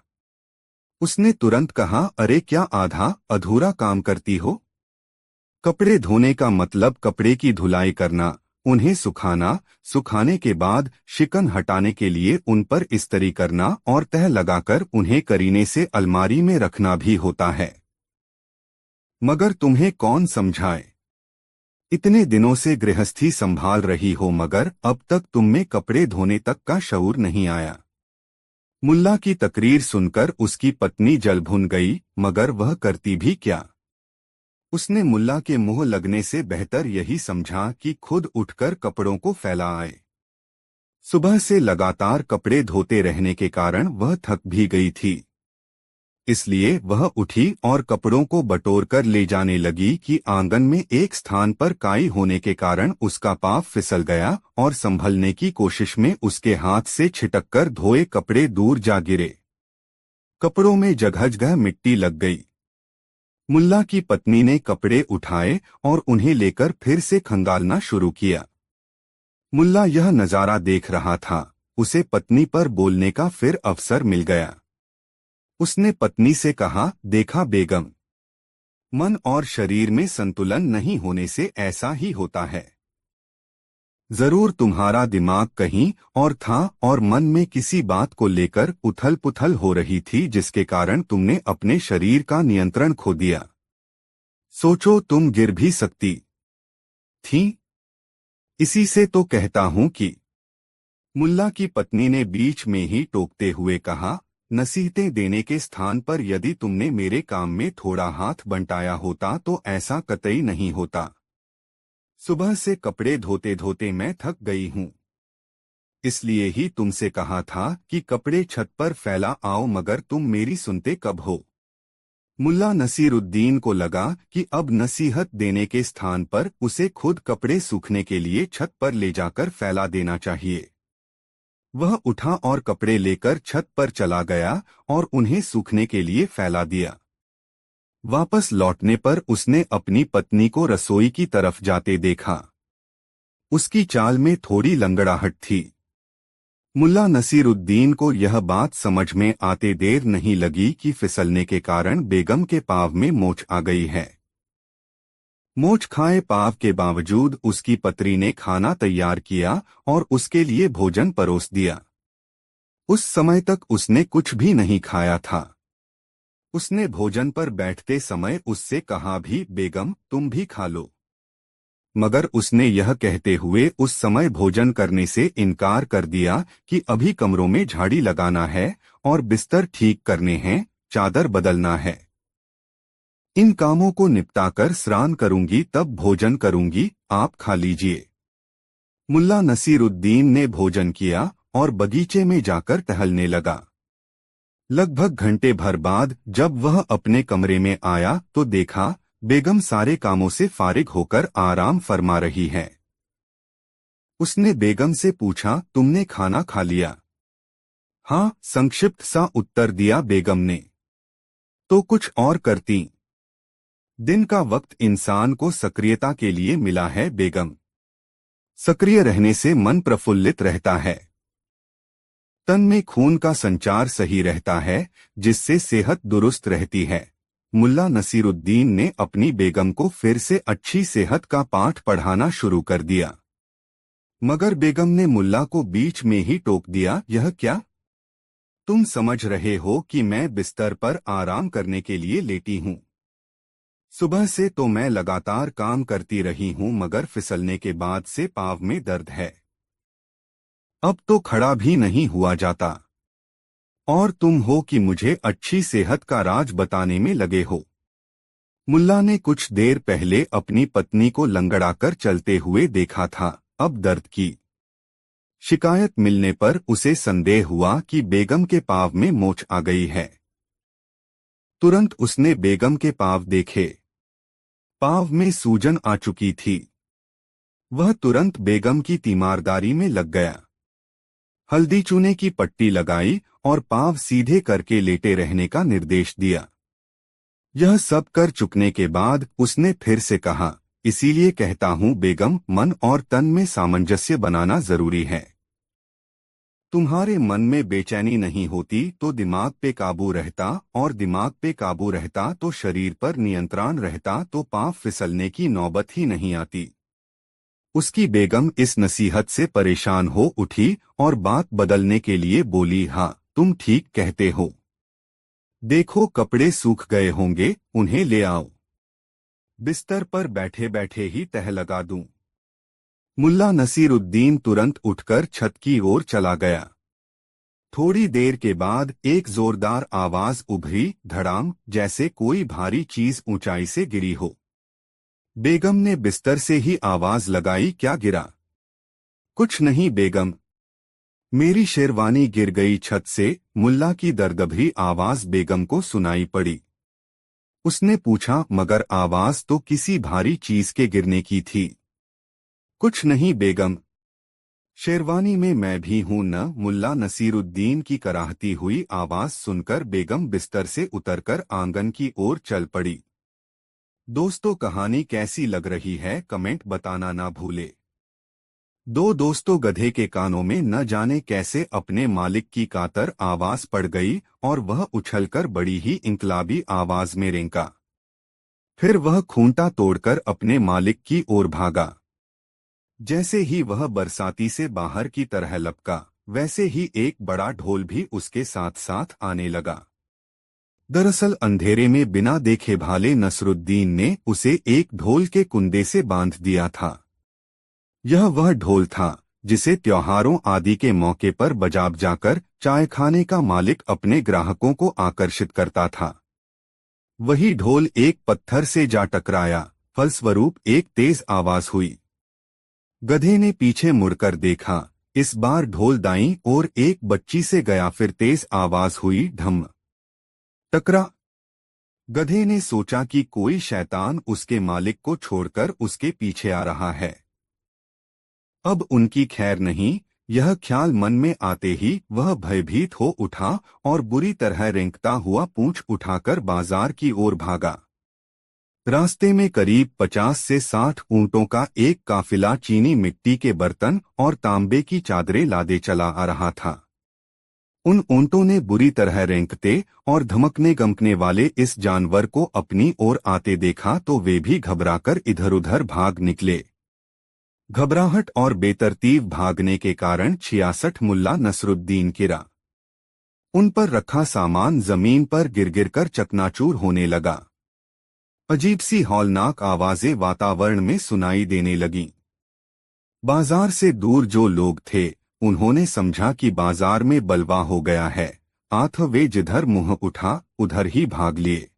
उसने तुरंत कहा, अरे क्या आधा अधूरा काम करती हो? कपड़े धोने का मतलब कपड़े की धुलाई करना, उन्हें सुखाना, सुखाने के बाद शिकन हटाने के लिए उन पर इस्त्री करना और तह लगाकर उन्हें करीने से अलमारी में रखना भी होता है। मगर तुम्हें कौन समझाए? इतने दिनों से गृहस्थी संभाल रही हो मगर अब तक तुम में कपड़े धोने तक का शऊर नहीं आया। मुल्ला की तकरीर सुनकर उसकी पत्नी जल भुन गई, मगर वह करती भी क्या। उसने मुल्ला के मुंह लगने से बेहतर यही समझा कि खुद उठकर कपड़ों को फैला आए। सुबह से लगातार कपड़े धोते रहने के कारण वह थक भी गई थी, इसलिए वह उठी और कपड़ों को बटोरकर ले जाने लगी कि आंगन में एक स्थान पर काई होने के कारण उसका पाँव फिसल गया और संभलने की कोशिश में उसके हाथ से छिटककर धोए कपड़े दूर जा गिरे। कपड़ों में जगह मिट्टी लग गई। मुल्ला की पत्नी ने कपड़े उठाए और उन्हें लेकर फिर से खंगालना शुरू किया। मुल्ला यह नजारा देख रहा था। उसे पत्नी पर बोलने का फिर अवसर मिल गया। उसने पत्नी से कहा, देखा बेगम, मन और शरीर में संतुलन नहीं होने से ऐसा ही होता है। जरूर तुम्हारा दिमाग कहीं और था और मन में किसी बात को लेकर उथल पुथल हो रही थी जिसके कारण तुमने अपने शरीर का नियंत्रण खो दिया। सोचो, तुम गिर भी सकती थी। इसी से तो कहता हूं कि। मुल्ला की पत्नी ने बीच में ही टोकते हुए कहा, नसीहतें देने के स्थान पर यदि तुमने मेरे काम में थोड़ा हाथ बंटाया होता तो ऐसा कतई नहीं होता। सुबह से कपड़े धोते धोते मैं थक गई हूँ, इसलिए ही तुमसे कहा था कि कपड़े छत पर फैला आओ, मगर तुम मेरी सुनते कब हो। मुल्ला नसीरुद्दीन को लगा कि अब नसीहत देने के स्थान पर उसे खुद कपड़े सूखने के लिए छत पर ले जाकर फैला देना चाहिए। वह उठा और कपड़े लेकर छत पर चला गया और उन्हें सूखने के लिए फैला दिया। वापस लौटने पर उसने अपनी पत्नी को रसोई की तरफ जाते देखा। उसकी चाल में थोड़ी लंगड़ाहट थी। मुल्ला नसीरुद्दीन को यह बात समझ में आते देर नहीं लगी कि फिसलने के कारण बेगम के पाँव में मोच आ गई है। मोच खाए पाँव के बावजूद उसकी पत्नी ने खाना तैयार किया और उसके लिए भोजन परोस दिया। उस समय तक उसने कुछ भी नहीं खाया था। उसने भोजन पर बैठते समय उससे कहा भी, बेगम तुम भी खा लो, मगर उसने यह कहते हुए उस समय भोजन करने से इनकार कर दिया कि अभी कमरों में झाड़ी लगाना है और बिस्तर ठीक करने हैं, चादर बदलना है। इन कामों को निपटाकर स्नान करूंगी तब भोजन करूंगी, आप खा लीजिए। मुल्ला नसीरुद्दीन ने भोजन किया और बगीचे में जाकर टहलने लगा। लगभग घंटे भर बाद जब वह अपने कमरे में आया तो देखा बेगम सारे कामों से फारिग होकर आराम फरमा रही है। उसने बेगम से पूछा, तुमने खाना खा लिया? हाँ, संक्षिप्त सा उत्तर दिया बेगम ने। तो कुछ और करती। दिन का वक्त इंसान को सक्रियता के लिए मिला है बेगम। सक्रिय रहने से मन प्रफुल्लित रहता है, तन में खून का संचार सही रहता है, जिससे सेहत दुरुस्त रहती है। मुल्ला नसीरुद्दीन ने अपनी बेगम को फिर से अच्छी सेहत का पाठ पढ़ाना शुरू कर दिया, मगर बेगम ने मुल्ला को बीच में ही टोक दिया, यह क्या? तुम समझ रहे हो कि मैं बिस्तर पर आराम करने के लिए लेटी हूँ। सुबह से तो मैं लगातार काम करती रही हूँ, मगर फिसलने के बाद से पाँव में दर्द है। अब तो खड़ा भी नहीं हुआ जाता। और तुम हो कि मुझे अच्छी सेहत का राज बताने में लगे हो। मुल्ला ने कुछ देर पहले अपनी पत्नी को लंगड़ाकर चलते हुए देखा था, अब दर्द की शिकायत मिलने पर उसे संदेह हुआ कि बेगम के पाँव में मोच आ गई है। तुरंत उसने बेगम के पाँव देखे। पाँव में सूजन आ चुकी थी। वह तुरंत बेगम की तीमारदारी में लग गया। हल्दी चूने की पट्टी लगाई और पाँव सीधे करके लेटे रहने का निर्देश दिया। यह सब कर चुकने के बाद उसने फिर से कहा, इसीलिए कहता हूँ बेगम, मन और तन में सामंजस्य बनाना जरूरी है। तुम्हारे मन में बेचैनी नहीं होती तो दिमाग पे काबू रहता, और दिमाग पे काबू रहता तो शरीर पर नियंत्रण रहता, तो पाँव फिसलने की नौबत ही नहीं आती। उसकी बेगम इस नसीहत से परेशान हो उठी और बात बदलने के लिए बोली, हाँ तुम ठीक कहते हो। देखो कपड़े सूख गए होंगे, उन्हें ले आओ। बिस्तर पर बैठे बैठे ही तह लगा दूं। मुल्ला नसीरुद्दीन तुरंत उठकर छत की ओर चला गया। थोड़ी देर के बाद एक जोरदार आवाज उभरी, धड़ाम, जैसे कोई भारी चीज ऊंचाई से गिरी हो। बेगम ने बिस्तर से ही आवाज लगाई, क्या गिरा? कुछ नहीं बेगम, मेरी शेरवानी गिर गई छत से। मुल्ला की दर्दभरी आवाज बेगम को सुनाई पड़ी। उसने पूछा, मगर आवाज तो किसी भारी चीज के गिरने की थी। कुछ नहीं बेगम, शेरवानी में मैं भी हूं न। मुल्ला नसीरुद्दीन की कराहती हुई आवाज सुनकर बेगम बिस्तर से उतरकर आंगन की ओर चल पड़ी। दोस्तों, कहानी कैसी लग रही है कमेंट बताना ना भूले। दो दोस्तों गधे के कानों में न जाने कैसे अपने मालिक की कातर आवाज पड़ गई और वह उछलकर बड़ी ही इंकलाबी आवाज में रेंका। फिर वह खूंटा तोड़कर अपने मालिक की ओर भागा। जैसे ही वह बरसाती से बाहर की तरह लपका, वैसे ही एक बड़ा ढोल भी उसके साथ साथ आने लगा। दरअसल अंधेरे में बिना देखे भाले नसरुद्दीन ने उसे एक ढोल के कुंदे से बांध दिया था। यह वह ढोल था जिसे त्योहारों आदि के मौके पर बजा जाकर चाय खाने का मालिक अपने ग्राहकों को आकर्षित करता था। वही ढोल एक पत्थर से जा टकराया, फलस्वरूप एक तेज आवाज हुई। गधे ने पीछे मुड़कर देखा। इस बार ढोल दाईं ओर एक बच्ची से गया। फिर तेज आवाज हुई, ढम, टकरा। गधे ने सोचा कि कोई शैतान उसके मालिक को छोड़कर उसके पीछे आ रहा है। अब उनकी खैर नहीं। यह ख्याल मन में आते ही वह भयभीत हो उठा और बुरी तरह रेंकता हुआ पूंछ उठाकर बाजार की ओर भागा। रास्ते में करीब 50 से 60 ऊंटों का एक काफिला चीनी मिट्टी के बर्तन और तांबे की चादरें लादे चला आ रहा था। उन ऊंटों ने बुरी तरह रेंकते और धमकने गमकने वाले इस जानवर को अपनी ओर आते देखा तो वे भी घबराकर इधर उधर भाग निकले। घबराहट और बेतरतीब भागने के कारण 66 मुल्ला नसरुद्दीन गिरा। उन पर रखा सामान जमीन पर गिर गिर कर चकनाचूर होने लगा। अजीब सी हौलनाक आवाजें वातावरण में सुनाई देने लगीं। बाजार से दूर जो लोग थे उन्होंने समझा कि बाजार में बलवा हो गया है। आथ वे जिधर मुंह उठा उधर ही भाग लिए।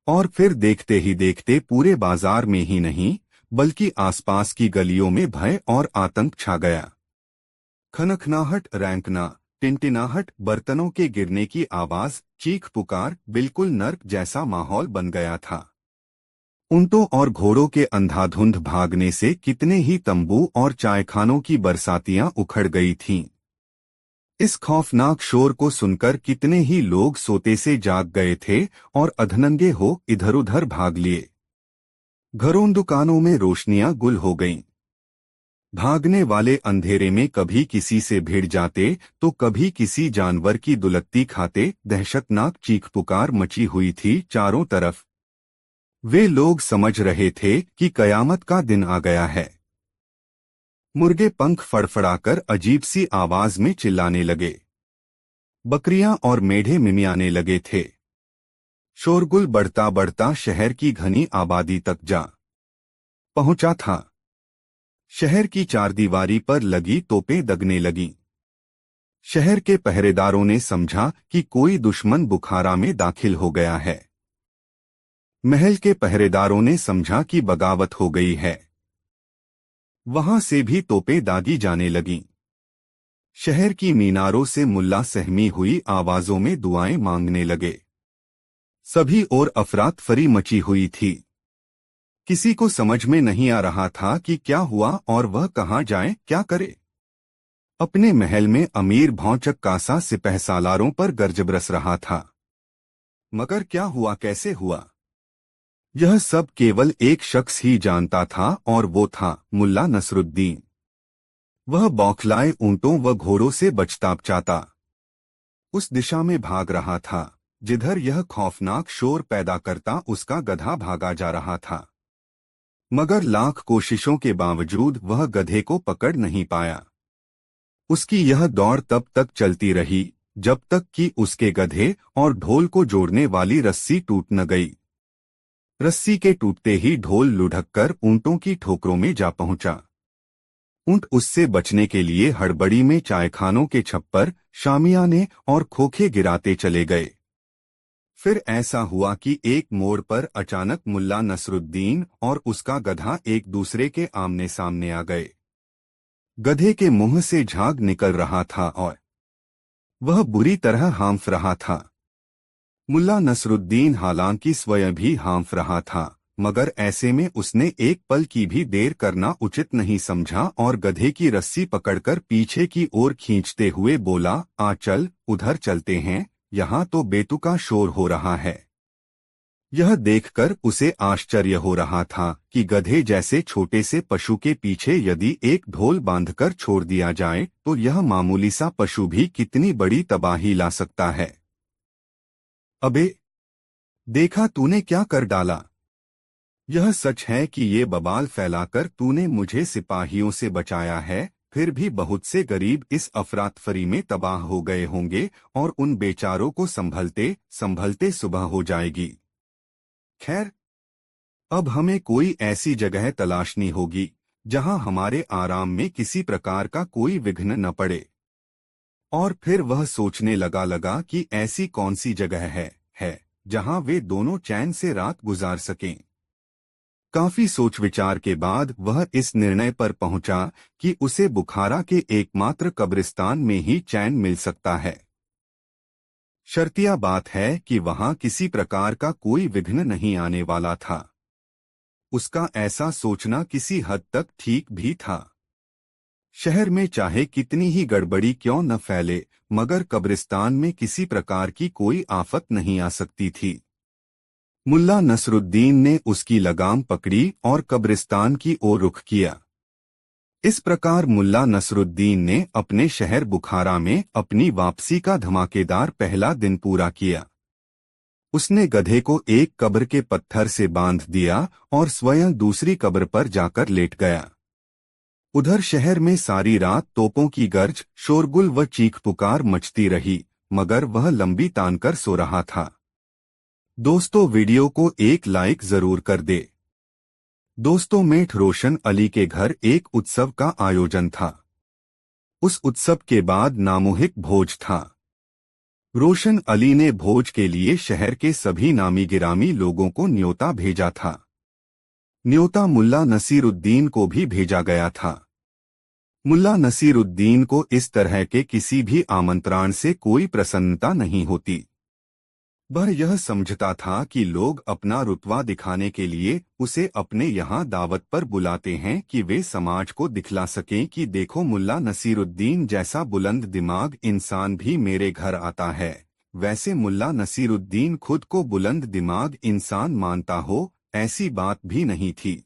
और फिर देखते ही देखते पूरे बाजार में ही नहीं बल्कि आसपास की गलियों में भय और आतंक छा गया। खनखनाहट, रैंकना, टिनटिनाहट, बर्तनों के गिरने की आवाज, चीख पुकार, बिल्कुल नर्क जैसा माहौल बन गया था। ऊंटों और घोड़ों के अंधाधुंध भागने से कितने ही तंबू और चायखानों की बरसातियां उखड़ गई थीं। इस खौफनाक शोर को सुनकर कितने ही लोग सोते से जाग गए थे और अधनंगे हो इधर उधर भाग लिए। घरों दुकानों में रोशनियां गुल हो गईं। भागने वाले अंधेरे में कभी किसी से भिड़ जाते तो कभी किसी जानवर की दुलत्ती खाते। दहशतनाक चीख पुकार मची हुई थी चारों तरफ। वे लोग समझ रहे थे कि कयामत का दिन आ गया है। मुर्गे पंख फड़फड़ाकर अजीब सी आवाज में चिल्लाने लगे। बकरियां और मेढ़े मिमियाने लगे थे। शोरगुल बढ़ता बढ़ता शहर की घनी आबादी तक जा पहुंचा था। शहर की चारदीवारी पर लगी तोपें दगने लगीं। शहर के पहरेदारों ने समझा कि कोई दुश्मन बुखारा में दाखिल हो गया है। महल के पहरेदारों ने समझा कि बगावत हो गई है। वहां से भी तोपें दागी जाने लगीं। शहर की मीनारों से मुल्ला सहमी हुई आवाजों में दुआएं मांगने लगे। सभी ओर अफरातफरी मची हुई थी। किसी को समझ में नहीं आ रहा था कि क्या हुआ और वह कहां जाए, क्या करे। अपने महल में अमीर भौचक कासा सिपहसालारों पर गरज बरस रहा था। मगर क्या हुआ, कैसे हुआ, यह सब केवल एक शख्स ही जानता था और वो था मुल्ला नसरुद्दीन। वह बौखलाए ऊंटों व घोड़ों से बचताप चाहता उस दिशा में भाग रहा था जिधर यह खौफनाक शोर पैदा करता उसका गधा भागा जा रहा था। मगर लाख कोशिशों के बावजूद वह गधे को पकड़ नहीं पाया। उसकी यह दौड़ तब तक चलती रही जब तक कि उसके गधे और ढोल को जोड़ने वाली रस्सी टूट न गई। रस्सी के टूटते ही ढोल लुढ़ककर ऊंटों की ठोकरों में जा पहुंचा। ऊंट उससे बचने के लिए हड़बड़ी में चायखानों के छप्पर, शामियाने और खोखे गिराते चले गए। फिर ऐसा हुआ कि एक मोड़ पर अचानक मुल्ला नसरुद्दीन और उसका गधा एक दूसरे के आमने सामने आ गए। गधे के मुंह से झाग निकल रहा था और वह बुरी तरह हांफ रहा था। मुल्ला नसरुद्दीन हालांकि स्वयं भी हांफ रहा था, मगर ऐसे में उसने एक पल की भी देर करना उचित नहीं समझा और गधे की रस्सी पकड़कर पीछे की ओर खींचते हुए बोला, आ चल, उधर चलते हैं, यहाँ तो बेतुका शोर हो रहा है। यह देखकर उसे आश्चर्य हो रहा था कि गधे जैसे छोटे से पशु के पीछे यदि एक ढोल बांधकर छोड़ दिया जाए तो यह मामूली सा पशु भी कितनी बड़ी तबाही ला सकता है। अबे, देखा तूने क्या कर डाला। यह सच है कि ये बवाल फैलाकर तूने मुझे सिपाहियों से बचाया है, फिर भी बहुत से गरीब इस अफरातफरी में तबाह हो गए होंगे और उन बेचारों को संभलते संभलते सुबह हो जाएगी। खैर, अब हमें कोई ऐसी जगह तलाशनी होगी जहां हमारे आराम में किसी प्रकार का कोई विघ्न न पड़े। और फिर वह सोचने लगा कि ऐसी कौन सी जगह है जहां वे दोनों चैन से रात गुजार सकें। काफी सोच विचार के बाद वह इस निर्णय पर पहुंचा कि उसे बुखारा के एकमात्र कब्रिस्तान में ही चैन मिल सकता है। शर्तिया बात है कि वहां किसी प्रकार का कोई विघ्न नहीं आने वाला था। उसका ऐसा सोचना किसी हद तक ठीक भी था। शहर में चाहे कितनी ही गड़बड़ी क्यों न फैले, मगर कब्रिस्तान में किसी प्रकार की कोई आफत नहीं आ सकती थी। मुल्ला नसरुद्दीन ने उसकी लगाम पकड़ी और कब्रिस्तान की ओर रुख किया। इस प्रकार मुल्ला नसरुद्दीन ने अपने शहर बुखारा में अपनी वापसी का धमाकेदार पहला दिन पूरा किया। उसने गधे को एक कब्र के पत्थर से बांध दिया और स्वयं दूसरी कब्र पर जाकर लेट गया। उधर शहर में सारी रात तोपों की गर्ज, शोरगुल व चीख पुकार मचती रही, मगर वह लंबी तानकर सो रहा था। दोस्तों, वीडियो को एक लाइक जरूर कर दे। दोस्तों, मेठ रोशन अली के घर एक उत्सव का आयोजन था। उस उत्सव के बाद नामुहिक भोज था। रोशन अली ने भोज के लिए शहर के सभी नामी गिरामी लोगों को न्योता भेजा था। न्योता मुल्ला नसीरुद्दीन को भी भेजा गया था। मुल्ला नसीरुद्दीन को इस तरह के किसी भी आमंत्रण से कोई प्रसन्नता नहीं होती। वह यह समझता था कि लोग अपना रुतबा दिखाने के लिए उसे अपने यहाँ दावत पर बुलाते हैं कि वे समाज को दिखला सकें कि देखो, मुल्ला नसीरुद्दीन जैसा बुलंद दिमाग इंसान भी मेरे घर आता है। वैसे मुल्ला नसीरुद्दीन खुद को बुलंद दिमाग इंसान मानता हो, ऐसी बात भी नहीं थी।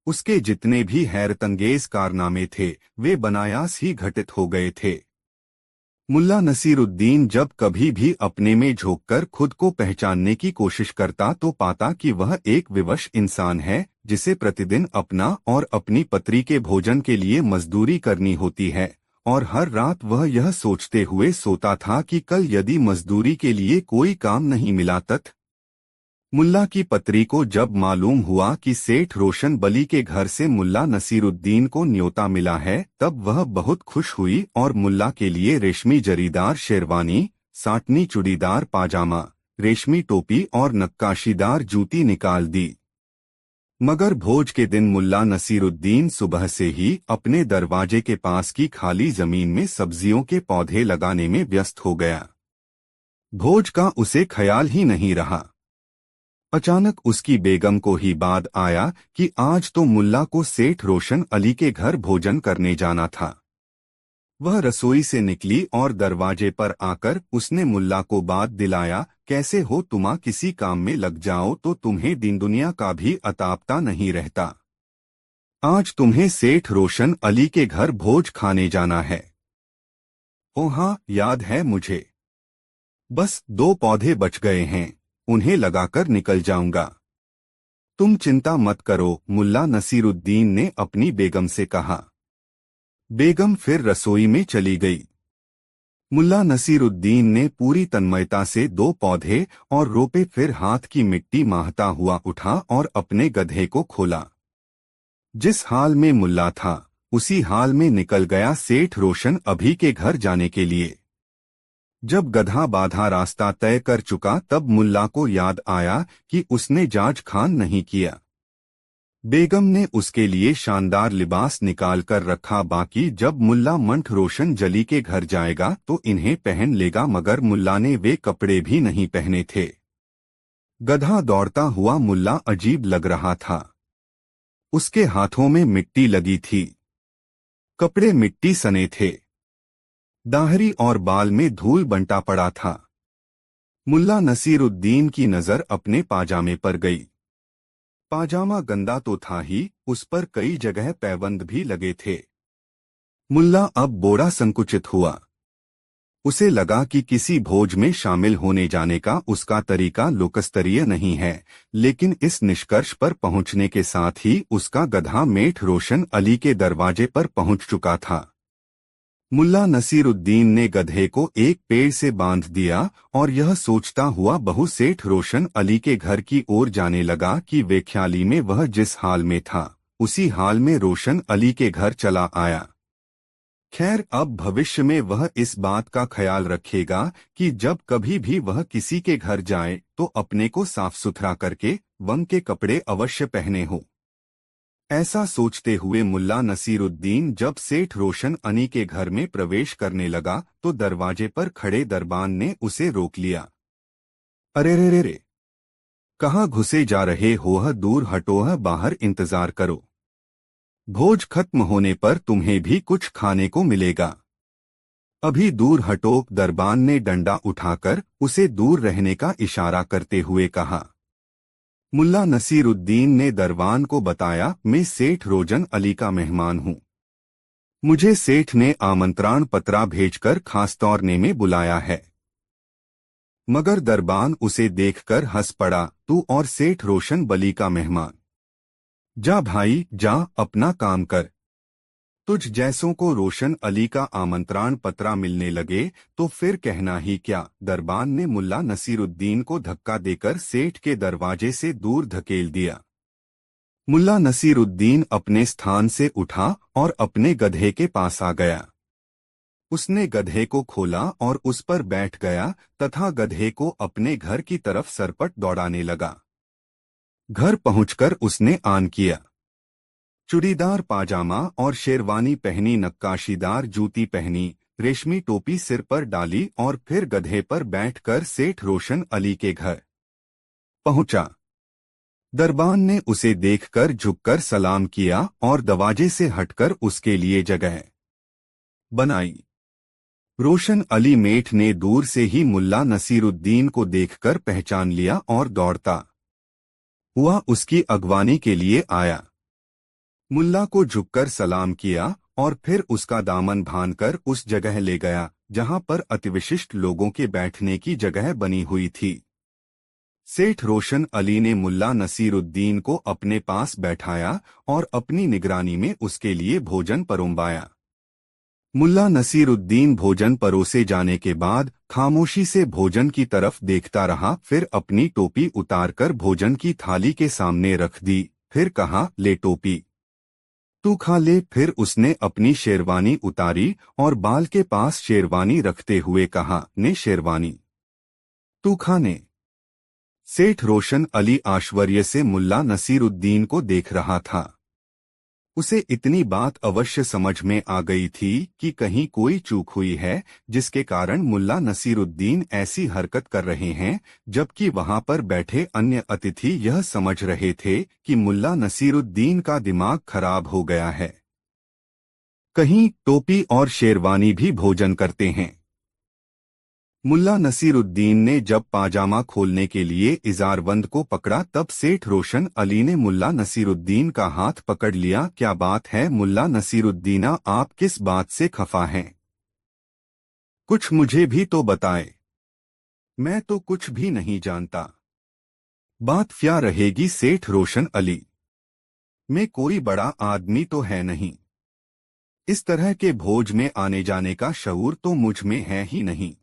उसके जितने भी हैरतंगेज कारनामे थे वे बनायास ही घटित हो गए थे। मुल्ला नसीरुद्दीन जब कभी भी अपने में झोंककर खुद को पहचानने की कोशिश करता तो पाता कि वह एक विवश इंसान है जिसे प्रतिदिन अपना और अपनी पत्नी के भोजन के लिए मजदूरी करनी होती है, और हर रात वह यह सोचते हुए सोता था कि कल यदि मजदूरी के लिए कोई काम नहीं मिला तथ। मुल्ला की पत्री को जब मालूम हुआ कि सेठ रोशन बली के घर से मुल्ला नसीरुद्दीन को न्योता मिला है, तब वह बहुत खुश हुई और मुल्ला के लिए रेशमी जरीदार शेरवानी, साटनी चूड़ीदार पाजामा, रेशमी टोपी और नक्काशीदार जूती निकाल दी। मगर भोज के दिन मुल्ला नसीरुद्दीन सुबह से ही अपने दरवाजे के पास की खाली जमीन में सब्जियों के पौधे लगाने में व्यस्त हो गया। भोज का उसे ख्याल ही नहीं रहा। अचानक उसकी बेगम को ही बात आया कि आज तो मुल्ला को सेठ रोशन अली के घर भोजन करने जाना था। वह रसोई से निकली और दरवाजे पर आकर उसने मुल्ला को बात दिलाया, कैसे हो तुमा, किसी काम में लग जाओ तो तुम्हें दीन दुनिया का भी अतापता नहीं रहता। आज तुम्हें सेठ रोशन अली के घर भोज खाने जाना है। ओ हाँ, याद है मुझे। बस 2 पौधे बच गए हैं, उन्हें लगाकर निकल जाऊंगा। तुम चिंता मत करो, मुल्ला नसीरुद्दीन ने अपनी बेगम से कहा। बेगम फिर रसोई में चली गई। मुल्ला नसीरुद्दीन ने पूरी तन्मयता से दो पौधे और रोपे, फिर हाथ की मिट्टी माहता हुआ उठा और अपने गधे को खोला। जिस हाल में मुल्ला था उसी हाल में निकल गया सेठ रोशन अभी के घर जाने के लिए। जब गधा बाधा रास्ता तय कर चुका तब मुल्ला को याद आया कि उसने जाज खान नहीं किया। बेगम ने उसके लिए शानदार लिबास निकाल कर रखा, बाकी जब मुल्ला मंठ रोशन जली के घर जाएगा तो इन्हें पहन लेगा, मगर मुल्ला ने वे कपड़े भी नहीं पहने थे। गधा दौड़ता हुआ मुल्ला अजीब लग रहा था। उसके हाथों में मिट्टी लगी थी, कपड़े मिट्टी सने थे, दाढ़ी और बाल में धूल बंटा पड़ा था। मुल्ला नसीरुद्दीन की नजर अपने पाजामे पर गई। पाजामा गंदा तो था ही, उस पर कई जगह पैबंद भी लगे थे। मुल्ला अब बोरा संकुचित हुआ। उसे लगा कि किसी भोज में शामिल होने जाने का उसका तरीका लोकस्तरीय नहीं है, लेकिन इस निष्कर्ष पर पहुंचने के साथ ही उसका गधा मेठ रोशन अली के दरवाजे पर पहुंच चुका था। मुल्ला नसीरुद्दीन ने गधे को एक पेड़ से बांध दिया और यह सोचता हुआ बहू सेठ रोशन अली के घर की ओर जाने लगा कि वे ख्याली में वह जिस हाल में था उसी हाल में रोशन अली के घर चला आया। खैर, अब भविष्य में वह इस बात का ख्याल रखेगा कि जब कभी भी वह किसी के घर जाए तो अपने को साफ सुथरा करके वंग के कपड़े अवश्य पहने हो। ऐसा सोचते हुए मुल्ला नसीरुद्दीन जब सेठ रोशन अली के घर में प्रवेश करने लगा तो दरवाजे पर खड़े दरबान ने उसे रोक लिया। अरे रे रे रे, कहाँ घुसे जा रहे हो? दूर हटो, बाहर इंतजार करो। भोज खत्म होने पर तुम्हें भी कुछ खाने को मिलेगा। अभी दूर हटो, दरबान ने डंडा उठाकर उसे दूर रहने का इशारा करते हुए कहा। मुल्ला नसीरुद्दीन ने दरबान को बताया, मैं सेठ रोजन अली का मेहमान हूँ। मुझे सेठ ने आमंत्रण पत्रा भेजकर खासतौर में बुलाया है। मगर दरबान उसे देखकर हंस पड़ा, तू और सेठ रोशन बली का मेहमान? जा भाई जा, अपना काम कर। तुझ जैसों को रोशन अली का आमंत्रण पत्रा मिलने लगे तो फिर कहना ही क्या। दरबान ने मुल्ला नसीरुद्दीन को धक्का देकर सेठ के दरवाजे से दूर धकेल दिया। मुल्ला नसीरुद्दीन अपने स्थान से उठा और अपने गधे के पास आ गया। उसने गधे को खोला और उस पर बैठ गया तथा गधे को अपने घर की तरफ सरपट दौड़ाने लगा। घर पहुंचकर उसने आन किया। चूड़ीदार पाजामा और शेरवानी पहनी, नक्काशीदार जूती पहनी, रेशमी टोपी सिर पर डाली और फिर गधे पर बैठकर सेठ रोशन अली के घर पहुंचा। दरबान ने उसे देखकर झुककर सलाम किया और दरवाजे से हटकर उसके लिए जगह बनाई। रोशन अली मेठ ने दूर से ही मुल्ला नसीरुद्दीन को देखकर पहचान लिया और दौड़ता हुआ उसकी अगवानी के लिए आया। मुल्ला को झुककर सलाम किया और फिर उसका दामन भानकर उस जगह ले गया जहां पर अतिविशिष्ट लोगों के बैठने की जगह बनी हुई थी। सेठ रोशन अली ने मुल्ला नसीरुद्दीन को अपने पास बैठाया और अपनी निगरानी में उसके लिए भोजन परोंबाया। मुल्ला नसीरुद्दीन भोजन परोसे जाने के बाद खामोशी से भोजन की तरफ देखता रहा, फिर अपनी टोपी उतारकर भोजन की थाली के सामने रख दी। फिर कहा, ले टोपी तू खा ले। फिर उसने अपनी शेरवानी उतारी और बाल के पास शेरवानी रखते हुए कहा, ने शेरवानी तू खाने। सेठ रोशन अली आश्चर्य से मुल्ला नसीरुद्दीन को देख रहा था। उसे इतनी बात अवश्य समझ में आ गई थी कि कहीं कोई चूक हुई है, जिसके कारण मुल्ला नसीरुद्दीन ऐसी हरकत कर रहे हैं, जबकि वहां पर बैठे अन्य अतिथि यह समझ रहे थे कि मुल्ला नसीरुद्दीन का दिमाग खराब हो गया है। कहीं टोपी और शेरवानी भी भोजन करते हैं। मुल्ला नसीरुद्दीन ने जब पाजामा खोलने के लिए इजारबंद को पकड़ा तब सेठ रोशन अली ने मुल्ला नसीरुद्दीन का हाथ पकड़ लिया। क्या बात है मुल्ला नसीरुद्दीना, आप किस बात से खफा हैं? कुछ मुझे भी तो बताए। मैं तो कुछ भी नहीं जानता। बात क्या रहेगी सेठ रोशन अली? मैं कोई बड़ा आदमी तो है नहीं। इस तरह के भोज में आने जाने का शऊर तो मुझ में है ही नहीं।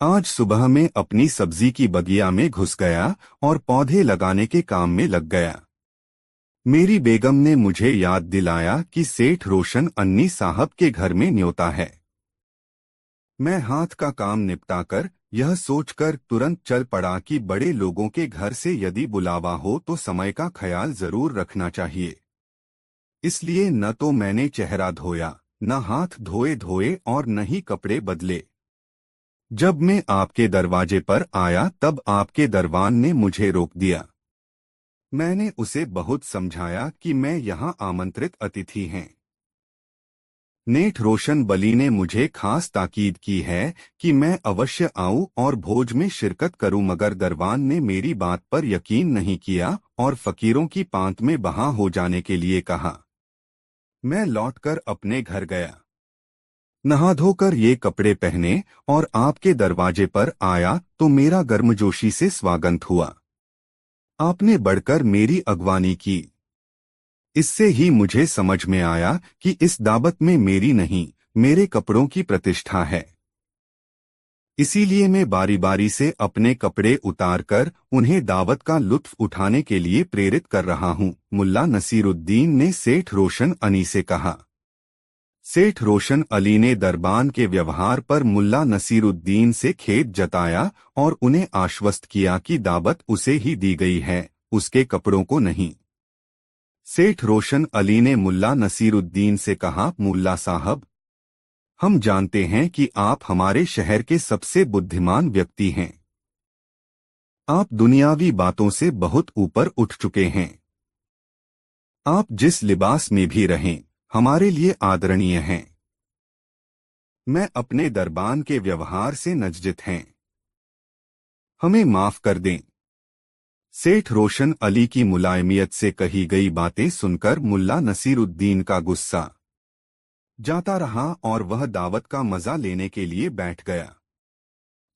आज सुबह में अपनी सब्जी की बगिया में घुस गया और पौधे लगाने के काम में लग गया। मेरी बेगम ने मुझे याद दिलाया कि सेठ रोशन अन्नी साहब के घर में न्योता है। मैं हाथ का काम निपटाकर यह सोचकर तुरंत चल पड़ा कि बड़े लोगों के घर से यदि बुलावा हो तो समय का ख्याल जरूर रखना चाहिए। इसलिए न तो मैंने चेहरा धोया, न हाथ धोए धोए और न ही कपड़े बदले। जब मैं आपके दरवाजे पर आया तब आपके दरबान ने मुझे रोक दिया। मैंने उसे बहुत समझाया कि मैं यहाँ आमंत्रित अतिथि हैं। नेठ रोशन बली ने मुझे खास ताकीद की है कि मैं अवश्य आऊं और भोज में शिरकत करूं, मगर दरबान ने मेरी बात पर यकीन नहीं किया और फकीरों की पांत में बहा हो जाने के लिए कहा। मैं लौटकर अपने घर गया, नहा धोकर ये कपड़े पहने और आपके दरवाजे पर आया तो मेरा गर्मजोशी से स्वागत हुआ। आपने बढ़कर मेरी अगवानी की। इससे ही मुझे समझ में आया कि इस दावत में मेरी नहीं, मेरे कपड़ों की प्रतिष्ठा है। इसीलिए मैं बारी बारी से अपने कपड़े उतारकर उन्हें दावत का लुत्फ उठाने के लिए प्रेरित कर रहा हूँ, मुल्ला नसीरुद्दीन ने सेठ रोशन अली से कहा। सेठ रोशन अली ने दरबान के व्यवहार पर मुल्ला नसीरुद्दीन से खेद जताया और उन्हें आश्वस्त किया कि दावत उसे ही दी गई है, उसके कपड़ों को नहीं। सेठ रोशन अली ने मुल्ला नसीरुद्दीन से कहा, मुल्ला साहब, हम जानते हैं कि आप हमारे शहर के सबसे बुद्धिमान व्यक्ति हैं। आप दुनियावी बातों से बहुत ऊपर उठ चुके हैं। आप जिस लिबास में भी रहें, हमारे लिए आदरणीय हैं। मैं अपने दरबान के व्यवहार से नजजित हैं। हमें माफ कर दें। सेठ रोशन अली की मुलायमियत से कही गई बातें सुनकर मुल्ला नसीरुद्दीन का गुस्सा जाता रहा और वह दावत का मजा लेने के लिए बैठ गया।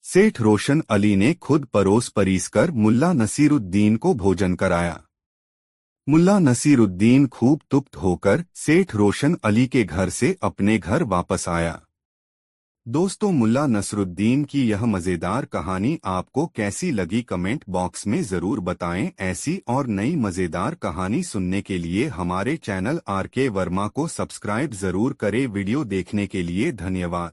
सेठ रोशन अली ने खुद परोस परीस कर मुल्ला नसीरुद्दीन को भोजन कराया। मुल्ला नसीरुद्दीन खूब तुप्त होकर सेठ रोशन अली के घर से अपने घर वापस आया। दोस्तों, मुल्ला नसरुद्दीन की यह मज़ेदार कहानी आपको कैसी लगी कमेंट बॉक्स में ज़रूर बताएं। ऐसी और नई मज़ेदार कहानी सुनने के लिए हमारे चैनल आरके वर्मा को सब्सक्राइब ज़रूर करें। वीडियो देखने के लिए धन्यवाद।